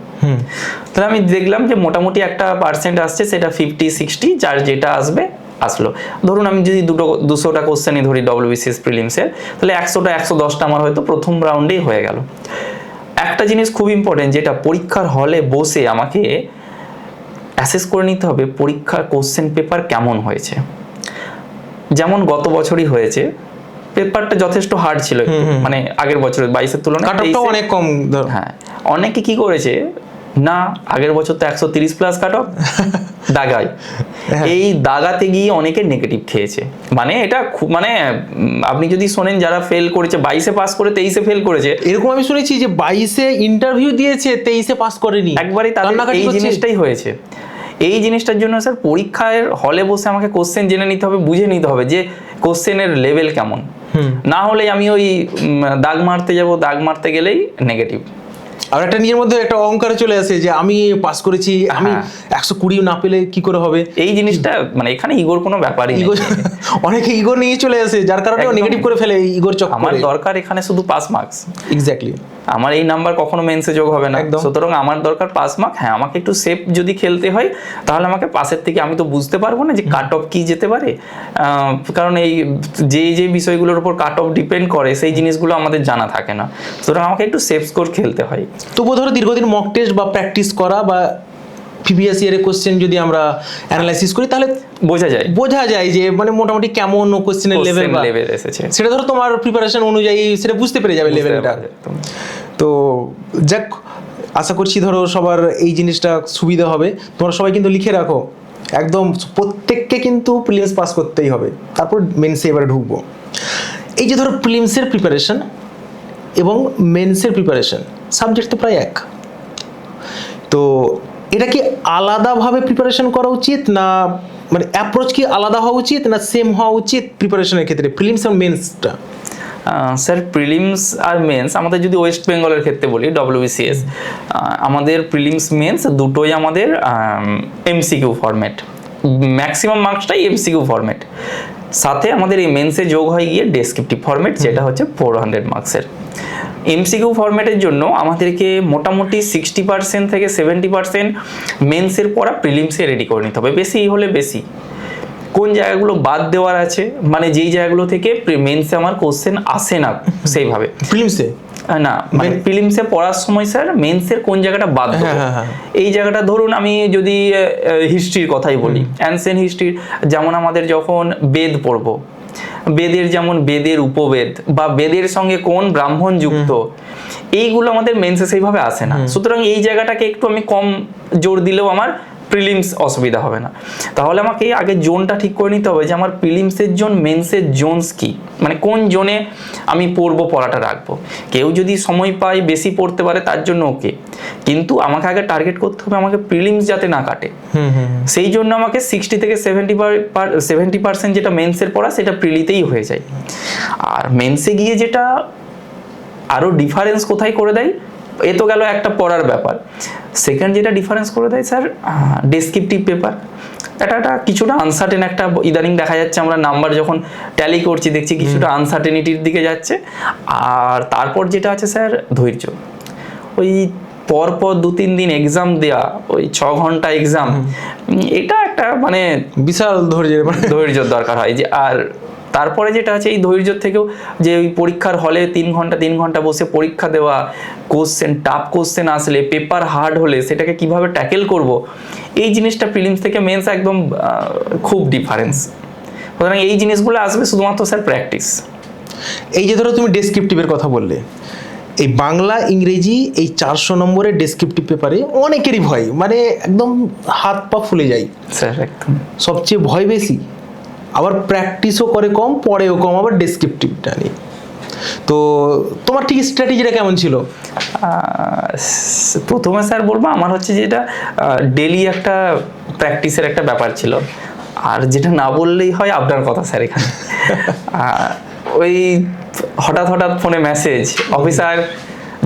তাহলে আমি দেখলাম যে মোটামুটি একটা পার্সেন্ট আসছে, সেটা 50-60, যার যেটা আসবে আসলো। ধরুন আমি যদি 200টা কোশ্চেনই ধরি WBCS প্রিলিমসের, তাহলে 100টা 110টা আমার হয়তো প্রথম রাউন্ডেই হয়ে গেল। একটা জিনিস খুব ইম্পর্টেন্ট, যেটা পরীক্ষার হলে বসে আমাকে অ্যাসেস করে নিতে হবে পরীক্ষার কোশ্চেন পেপার কেমন হয়েছে। যেমন গত বছরই হয়েছে, পেপারটা যথেষ্ট হার্ড ছিল, মানে আগের বছরের 22-এর তুলনায় কাটঅফটাও অনেক কম। হ্যাঁ, অনেকে কি করেছে না, আগের বছর তো 130 প্লাস কাটঅফ, দাগায়। এই দাগাতে গিয়ে অনেকে নেগেটিভ খেয়েছে। মানে এটা মানে আপনি যদি শোনেন যারা ফেল করেছে 22-এ পাস করে 23-এ ফেল করেছে, এরকম আমি শুনেছি যে 22-এ ইন্টারভিউ দিয়েছে 23-এ পাস করেনি, একবারই তাদের এই জিনিসটাই হয়েছে। এই জিনিসটার জন্য স্যার পরীক্ষার হলে বসে আমাকে কোশ্চেন জেনে নিতে হবে, বুঝে নিতে হবে যে কোশ্চেনের লেভেল কেমন। না হলে আমি ওই দাগ মারতে যাব, দাগ মারতে গেলেই নেগেটিভ। আর একটা নিজের মধ্যে একটা অহংকার চলে আসে যে আমি পাস করেছি, আমি 120 না পেলে কি করে হবে। এই জিনিসটা মানে এখানে ইগোর কোনো ব্যাপারই নেই। অনেকে ইগো নিয়ে চলে আসে, যার কারণে নেগেটিভ করে ফেলে ইগোর চক্করে। আমার দরকার এখানে শুধু পাস মার্কস। এক্স্যাক্টলি, আমার এই নাম্বার কখনো মেন্সে যোগ হবে না, সুতরাং আমার দরকার পাস মার্ক। হ্যাঁ, আমাকে একটু সেফ যদি খেলতে হয় তাহলে আমাকে পাসের থেকে, আমি তো বুঝতে পারবো না যে কাট অফ কি যেতে পারে, কারণ এই যে বিষয়গুলোর উপর কাট অফ ডিপেন্ড করে সেই জিনিসগুলো আমাদের জানা থাকে না, সুতরাং আমাকে একটু সেফ স্কোর খেলতে হয়। তবুও ধরো দীর্ঘদিন মক টেস্ট বা প্র্যাকটিস করা বা প্রিভিয়াস ইয়ারের কোশ্চেন যদি আমরা অ্যানালাইসিস করি তাহলে বোঝা যায় যে মানে মোটামুটি কেমন কোশ্চেনের লেভেল এসেছে, সেটা ধরো তোমার প্রিপারেশন অনুযায়ী সেটা বুঝতে পেরে যাবে লেভেলটা। তো যাক, আশা করছি ধরো সবার এই জিনিসটা সুবিধা হবে। তোমরা সবাই কিন্তু লিখে রাখো, একদম প্রত্যেককে কিন্তু প্রিলিমস পাস করতেই হবে, তারপর মেন্সে এবারে ঢুকবো। এই যে ধরো প্রিলিমসের প্রিপারেশন এবং মেন্সের প্রিপারেশন, সাবজেক্ট তো প্রায় এক, তো এটা কি আলাদাভাবে প্রিপারেশন করা উচিত, না মানে অ্যাপ্রোচ কি আলাদা হওয়া উচিত, না সেম হওয়া উচিত প্রিপারেশনের ক্ষেত্রে, প্রিলিমস এবং মেন্সটা? স্যার প্রিলিমস আর মেন্স, আমাদের যদি ওয়েস্ট বেঙ্গলের ক্ষেত্রে বলি WBCS, আমাদের প্রিলিমস মেন্স দুটোই আমাদের MCQ ফরম্যাট, ম্যাক্সিমাম মার্কসটাই MCQ ফরম্যাট। সাথে আমাদের এই মেন্সে যোগ হয়ে গিয়ে ডেসক্রিপটিভ ফরম্যাট, যেটা হচ্ছে 400 মার্কসের। MCQ ফরম্যাটের জন্য আমাদেরকে মোটামুটি 60% থেকে 70% মেন্সের পড়া প্রিলিমসে রেডি করে নিতে হবে, বেশি হলে বেশি। কোন জায়গাগুলো বাদ দেওয়ার আছে, মানে যেই জায়গাগুলো থেকে মেন্সে আমার কোশ্চেন আসে না সেইভাবে, প্রিলিমসে না মানে প্রিলিমসে পড়ার সময় স্যার মেন্সের কোন জায়গাটা বাদ দেবো, এই জায়গাটা ধরুন আমি যদি হিস্ট্রির কথাই বলি, অ্যানসিয়েন্ট হিস্ট্রি, যেমন আমাদের যখন বেদ পড়বো, বেদের যেমন বেদের উপবেদ বা বেদের সঙ্গে কোন ব্রাহ্মণ যুক্ত, এইগুলো আমাদের মেন্সে সেইভাবে আসে না, সুতরাং এই জায়গাটাকে একটু আমি কম জোর দিলেও আমার প্রিলিমস অসুবিধা হবে না। তাহলে আমাকে আগে জোনটা ঠিক করে নিতে হবে যে আমার প্রিলিমসের জোন, মেন্সের জোনস কি, মানে কোন জোনে আমি পড়াটা রাখবো। কেউ যদি সময় পায় বেশি পড়তে পারে তার জন্য ওকে, কিন্তু আমাকে আগে টার্গেট করতে হবে আমাকে প্রিলিমস যাতে না কাটে, সেই জন্য আমাকে 60 থেকে 70% যেটা মেন্সের পড়া সেটা প্রিলিতেই হয়ে যায়। আর মেন্সে গিয়ে যেটা আরো ডিফারেন্স কোথায় করে দেয়, এ তো গেল একটা পড়ার ব্যাপার। সেকেন্ড যেটা ডিফারেন্স করে দেয় স্যার, ডেসক্রিপটিভ পেপার। এটা কিছুটা আনসার্টেন একটা, ইদানিং দেখা যাচ্ছে আমরা নাম্বার যখন ট্যালি করছি দেখছি কিছুটা আনসার্টেনিটির দিকে যাচ্ছে। আর তারপর যেটা আছে স্যার ধৈর্য, ওই পরপর 2-3 দিন এক্সাম দেওয়া, ওই 6 ঘন্টা এক্সাম, এটা একটা মানে বিশাল ধৈর্যের দরকার হয়। যে আর তারপরে যেটা আছে এই ধৈর্য থেকেও যে ওই পরীক্ষার হলে 3 ঘন্টা বসে পরীক্ষা দেওয়া, কোশ্চেন টাফ কোশ্চেন আসলে, পেপার হার্ড হলে সেটাকে কিভাবে ট্যাকেল করব, এই জিনিসটা প্রিলিমস থেকে মেন্স একদম খুব ডিফারেন্স। সুতরাং এই জিনিসগুলো আসবে শুধুমাত্র স্যার প্র্যাকটিস। এই যে ধরো তুমি ডেসক্রিপটিভের কথা বললে, এই বাংলা ইংরেজি এই 400 নম্বরের ডেসক্রিপটিভ পেপারে অনেকেরই ভয়, মানে একদম হাত পা ফুলে যায় স্যার, একদম সবচেয়ে ভয় বেশি, আবার প্র্যাকটিসও করে কম, পড়েও কম, আবার ডেসক্রিপটিভটা নিয়ে। তো তোমার ঠিক স্ট্র্যাটেজিটা কেমন ছিল? প্রথমে স্যার বলবো আমার হচ্ছে যেটা ডেলি একটা প্র্যাকটিসের একটা ব্যাপার ছিল, আর যেটা না বললেই হয় আপনার কথা স্যার এখানে। ওই হঠাৎ হঠাৎ ফোনে মেসেজ, অফিসার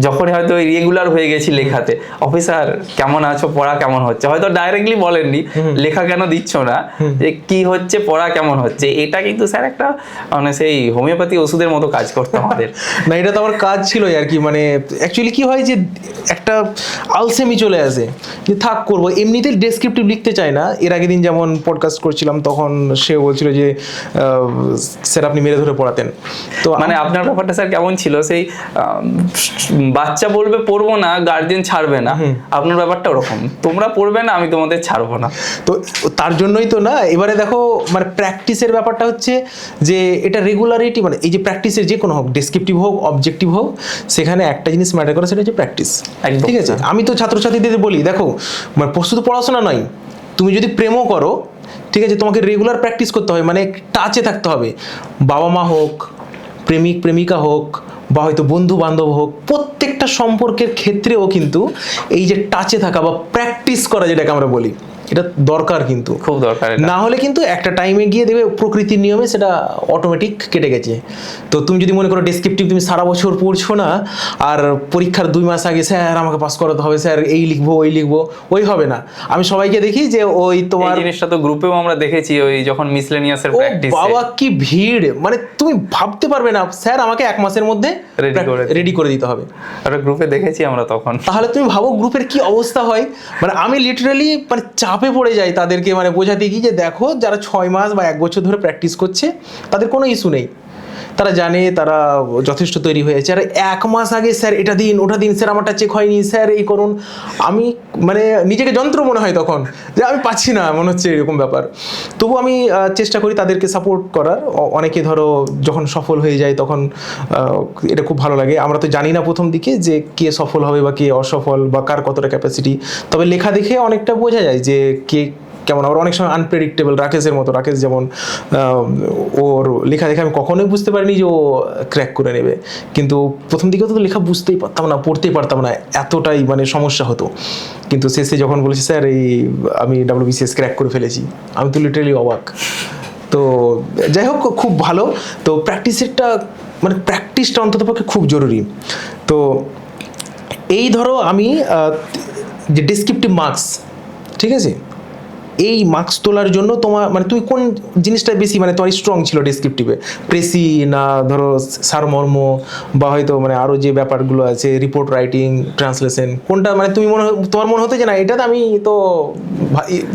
যখনই হয়তো রেগুলার হয়ে গেছি লেখাতে, অফিসার কেমন আছো, পড়া কেমন হচ্ছে, হয়তো ডাইরেক্টলি বলেননি লেখা কেন দিচ্ছ না, যে কি হচ্ছে, পড়া কেমন হচ্ছে। এটা কিন্তু স্যার একটা মানে সেই হোমিওপ্যাথি ওষুধের মতো কাজ করতো আমাদের। না, এটা তো আমার কাজ ছিল আর কি, মানে অ্যাকচুয়ালি কি হয় যে একটা আলসেমি চলে আসে যে থাক করবো, এমনিতে ডেসক্রিপটিভ লিখতে চাই না। এর আগের দিন যেমন পডকাস্ট করছিলাম তখন সে বলছিল যে স্যার আপনি মেরে ধরে পড়াতেন। তো মানে আপনার ব্যাপারটা স্যার কেমন ছিল, সেই বাচ্চা বলবে পড়বো না, গার্জিয়ান ছাড়বে না, আপনার ব্যাপারটা ওরকম, তোমরা পড়বে না, আমি তোমাদের ছাড়বো না। তো তার জন্যই তো না, এবারে দেখো মানে প্র্যাকটিসের ব্যাপারটা হচ্ছে যে এটা রেগুলারিটি, মানে এই যে প্র্যাকটিসের যে কোনো হোক, ডেসক্রিপটিভ হোক, অবজেক্টিভ হোক, সেখানে একটা জিনিস ম্যাটার করে, সেটা হচ্ছে প্র্যাকটিস। একদম। ঠিক আছে, আমি তো ছাত্রছাত্রীদের বলি দেখো, মানে শুধু পড়াশোনা নয়, তুমি যদি প্রেমও করো, ঠিক আছে, তোমাকে রেগুলার প্র্যাকটিস করতে হবে, মানে টাচে থাকতে হবে। বাবা মা হোক, প্রেমিক প্রেমিকা হোক, বা হয়তো বন্ধু বান্ধব হোক, প্রত্যেকটা সম্পর্কের ক্ষেত্রেও কিন্তু এই যে টাচে থাকা বা প্র্যাকটিস করা, যেটাকে আমরা বলি, এটা দরকার, কিন্তু খুব দরকার। না হলে কিন্তু একটা টাইমে গিয়ে দেবে প্রকৃতির নিয়মে সেটা অটোমেটিক কেটে গেছে। তো তুমি যদি মনে করো ডেসক্রিপটিভ তুমি সারা বছর পড়ছো না, আর পরীক্ষার 2 মাস আগে স্যার আমাকে পাস করাতে হবে, স্যার এই লিখবো ওই লিখবো, ওই হবে না। আমি সবাইকে দেখি যে ওই তোমার জিনিসটা তো গ্রুপেও আমরা দেখেছি, ওই যখন মিসলেনিয়াসের প্র্যাকটিস, বাবা কি ভিড়, মানে তুমি ভাবতে পারবে না, স্যার আমাকে 1 মাসের মধ্যে রেডি করে দিতে হবে। ওটা গ্রুপে দেখেছি আমরা তখন। তাহলে তুমি ভাবো গ্রুপের কি অবস্থা হয়। মানে আমি লিটারালি মানে চাপে পড়ে যাই তাদেরকে মানে বোঝাতে কি, যে দেখো যারা 6 মাস বা 1 বছর ধরে প্র্যাকটিস করছে তাদের কোনো ইস্যু নেই, তারা জানে, তারা যথেষ্ট তৈরি হয়েছে। আর 1 মাস আগে স্যার এটা দিন ওটা দিন, স্যার আমারটা চেক হয়নি, স্যার এই করুন, আমি মানে নিজেকে যন্ত্র মনে হয় তখন, যে আমি পাচ্ছি না, মনে হচ্ছে এরকম ব্যাপার। তবু আমি চেষ্টা করি তাদেরকে সাপোর্ট করার। অনেকে ধরো যখন সফল হয়ে যায় তখন এটা খুব ভালো লাগে। আমরা তো জানি না প্রথম দিকে যে কে সফল হবে বা কে অসফল, বা কার কতটা ক্যাপাসিটি, তবে লেখা দেখে অনেকটা বোঝা যায় যে কে কেমন। আবার অনেক সময় আনপ্রেডিক্টেবল, রাকেশের মতো, রাকেশ যেমন ওর লেখা দেখে আমি কখনোই বুঝতে পারিনি যে ও ক্র্যাক করে নেবে, কিন্তু প্রথম দিকে তো লেখা বুঝতেই পারতাম না, পড়তেই পারতাম না, এতটাই মানে সমস্যা হতো। কিন্তু শেষে যখন বলেছি স্যার এই আমি WBCS ক্র্যাক করে ফেলেছি, আমি তো লিটারালি অবাক। তো যাই হোক, খুব ভালো। তো প্র্যাকটিসেরটা মানে প্র্যাকটিসটা অন্ততপক্ষে খুব জরুরি। তো এই ধরো আমি যে ডেসক্রিপটিভ মার্কস, ঠিক আছে, এই মার্কস তোলার জন্য তোমার মানে তুমি কোন জিনিসটা বেশি মানে তোমার স্ট্রং ছিল ডেসক্রিপটিভে, প্রেসি না ধরো সারমর্ম, বা হয়তো মানে আরো যে ব্যাপারগুলো আছে রিপোর্ট রাইটিং, ট্রান্সলেশন, কোনটা মানে তুমি তোমার মনে হতো যে না এটাতে আমি তো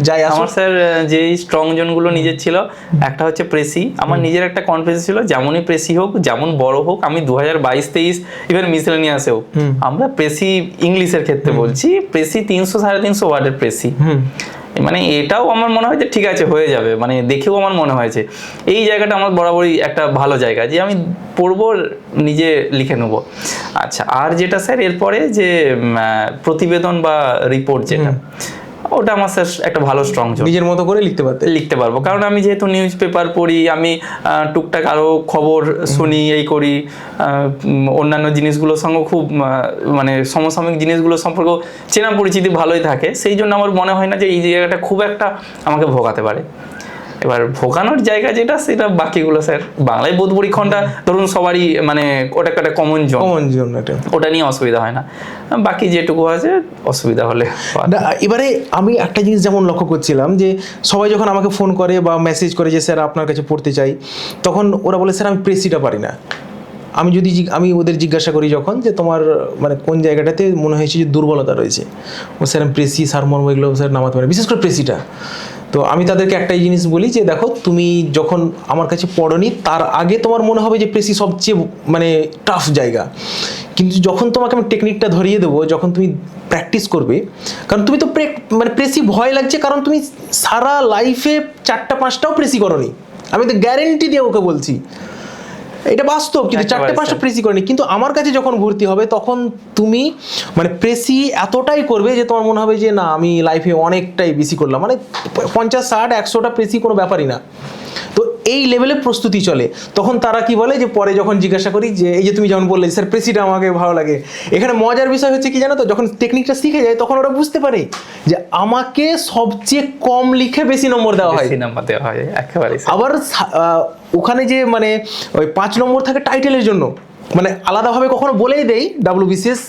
যাই আসো? আমার স্যার যে স্ট্রং জোনগুলো নিজের ছিল, একটা হচ্ছে প্রেসি। আমার নিজের একটা কনফিডেন্স ছিল, যেমনই প্রেসি হোক, যেমন বড় হোক, আমি 2022-23 ইভেন মিসেলেনিয়াসেও আমরা প্রেসি, ইংলিশের ক্ষেত্রে বলছি, প্রেসি 300-350 ওয়ার্ডের প্রেসি, মানে এটাও আমার মনে হয় যে ঠিক আছে হয়ে যাবে, মানে দেখেও আমার মনে হয়েছে এই জায়গাটা আমার বরাবরই একটা ভালো জায়গা, যে আমি পড়বো, নিজে লিখে নেবো। আচ্ছা, আর যেটা স্যার এরপরে যে প্রতিবেদন বা রিপোর্ট, যেটা ওটা আমার স্যার একটা ভালো স্ট্রং জোন, নিজের মতো করে লিখতে পারবো, কারণ আমি যেহেতু নিউজ পেপার পড়ি, আমি টুকটাক আরও খবর শুনি, এই করি, অন্যান্য জিনিসগুলোর সঙ্গে খুব মানে সমসাময়িক জিনিসগুলো সম্পর্কে চেনা পরিচিতি ভালোই থাকে, সেই জন্য আমার মনে হয় না যে এই জায়গাটা খুব একটা আমাকে ভোগাতে পারে। এবার ভোগানোর জায়গা যেটা, সেটা বাকিগুলো স্যার বাংলায় বোধ পরীক্ষণটা ধরুন সবারই মানে ওটা একটা কমন জোন, ওটা নিয়ে অসুবিধা হয় না, বাকি যেটুকু আছে অসুবিধা হলে। এবারে আমি একটা জিনিস যেমন লক্ষ্য করছিলাম, যে সবাই যখন আমাকে ফোন করে বা মেসেজ করে যে স্যার আপনার কাছে পড়তে চাই, তখন ওরা বলে স্যার আমি প্রেসিটা পারি না। আমি ওদের জিজ্ঞাসা করি যখন, যে তোমার মানে কোন জায়গাটাতে মনে হয়েছে যে দুর্বলতা রয়েছে, ও স্যার আমি প্রেসি সারমর্ম এগুলো স্যার নামাতে পারি, বিশেষ করে প্রেসিটা। তো আমি তাদেরকে একটাই জিনিস বলি, যে দেখো তুমি যখন আমার কাছে পড়নি তার আগে তোমার মনে হবে যে প্রেসি সবচেয়ে মানে টাফ জায়গা, কিন্তু যখন তোমাকে আমি টেকনিকটা ধরিয়ে দেবো, যখন তুমি প্র্যাকটিস করবে, কারণ তুমি তো মানে প্রেসি ভয় লাগছে, কারণ তুমি সারা লাইফে 4টা-5টাও প্রেসি করনি, আমি তো গ্যারেন্টি দিয়ে ওকে বলছি, এটা বাস্তব, কিন্তু 4টে-5টা প্রেসি করেনি। কিন্তু আমার কাছে যখন ভর্তি হবে তখন তুমি মানে প্রেসি এতটাই করবে যে তোমার মনে হবে যে না আমি লাইফে অনেকটাই বেশি করলাম, মানে 50, 60, 100টা প্রেসি কোনো ব্যাপারই না। তো এই লেভেলে প্রস্তুতি চলে। তখন তারা কি বলে যে পরে যখন জিজ্ঞাসা করি যে এই যে তুমি যেমন বললে স্যার প্রেসিটা আমাকে ভালো লাগে, এখানে মজার বিষয় হচ্ছে কি জানো তো, যখন টেকনিকটা শিখে যায় তখন ওরা বুঝতে পারে যে আমাকে সবচেয়ে কম লিখে বেশি নম্বর দেওয়া হয়। বেশি নাম্বার দেওয়া হয় একেবারে স্যার। আবার ওখানে যে মানে ওই 5 নম্বর থাকে টাইটেলের জন্য, মানে আলাদাভাবে কখনো বলেই দেই WBCS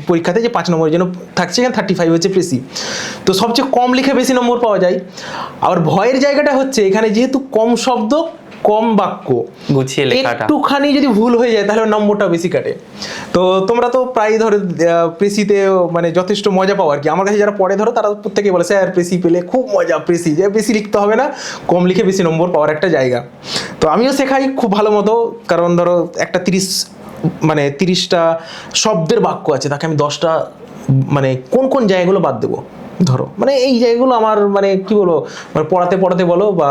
পরীক্ষাতে যে 5 নম্বরের জন্য থাকছে, এখানে 35 হচ্ছে প্রেসি। তো সবচেয়ে কম লিখে বেশি নম্বর পাওয়া যায়। আবার ভয়ের জায়গাটা হচ্ছে এখানে যেহেতু কম শব্দ কম বাক্য, গুছিয়ে লেখাটা একটুখানি যদি ভুল হয়ে যায় তাহলে নম্বরটা বেশি কাটে। তো তোমরা তো প্রায় ধরো প্রেসিতে মানে যথেষ্ট মজা পাও আর কি। আমার কাছে যারা পড়ে ধরো তারা প্রত্যেকে বলে স্যার প্রেসি পেলে খুব মজা, প্রেসি যে বেশি লিখতে হবে না, কম লিখে বেশি নম্বর পাওয়ার একটা জায়গা। তো আমিও শেখাই খুব ভালো মতো, কারণ ধরো একটা 30টা শব্দের বাক্য আছে, তাকে আমি 10টা মানে কোন কোন জায়গাগুলো বাদ দেবো ধরো, মানে এই জায়গাগুলো আমার মানে কি বলবো, মানে পড়াতে বলো বা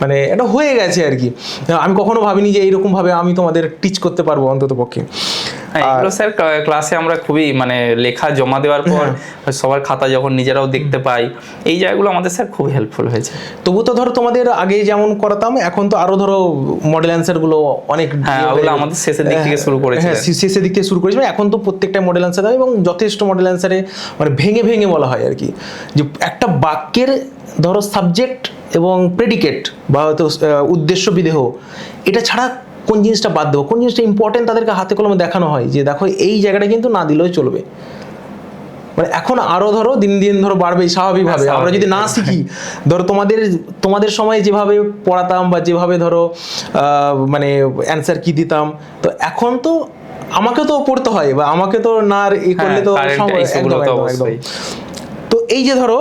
মানে এটা হয়ে গেছে আর কি। আমি কখনো ভাবিনি যে এইরকম ভাবে আমি তোমাদের টিচ করতে পারবো অন্তত পক্ষে। এগুলো স্যার ক্লাসে আমরা খুবই মানে লেখা জমা দেওয়ার পর সবার খাতা যখন নিজেরাও দেখতে পাই, এই জায়গাগুলো আমাদের স্যার খুব হেল্পফুল হয়েছে। তবু তো ধরো তোমাদের আগে যেমন করাতাম, এখন তো আরো ধরো মডেল অ্যান্সার গুলো অনেক, হ্যাঁ ওগুলো আমাদের শেষের দিক থেকে শুরু করেছি। হ্যাঁ শেষের দিক থেকে শুরু করেছি, এখন তো প্রত্যেকটা মডেল অ্যান্সার দেয় এবং যথেষ্ট মডেল অ্যান্সারে মানে ভেঙে ভেঙে বলা হয় আর কি, যে একটা বাক্যের ধরো সাবজেক্ট এবং প্রেডিকেট বা হয়তো উদ্দেশ্য বিদেহ, এটা ছাড়া কোন জিনিসটা বাদ দেবো, কোন জিনিসটা ইম্পর্টেন্ট তাদেরকে হাতে কলমে দেখানো হয় যে দেখো এই জায়গাটা কিন্তু না দিলেও চলবে। মানে এখন আরো ধরো দিন দিন ধরো বাড়বে স্বাভাবিকভাবে। আমরা যদি না শিখি, ধরো তোমাদের সময় যেভাবে পড়াতাম বা যেভাবে ধরো মানে অ্যান্সার কি দিতাম, তো এখন তো আমাকে তো পড়তে হয় বা আমাকে তো না ই করলে তো একদম। তো এই যে ধরো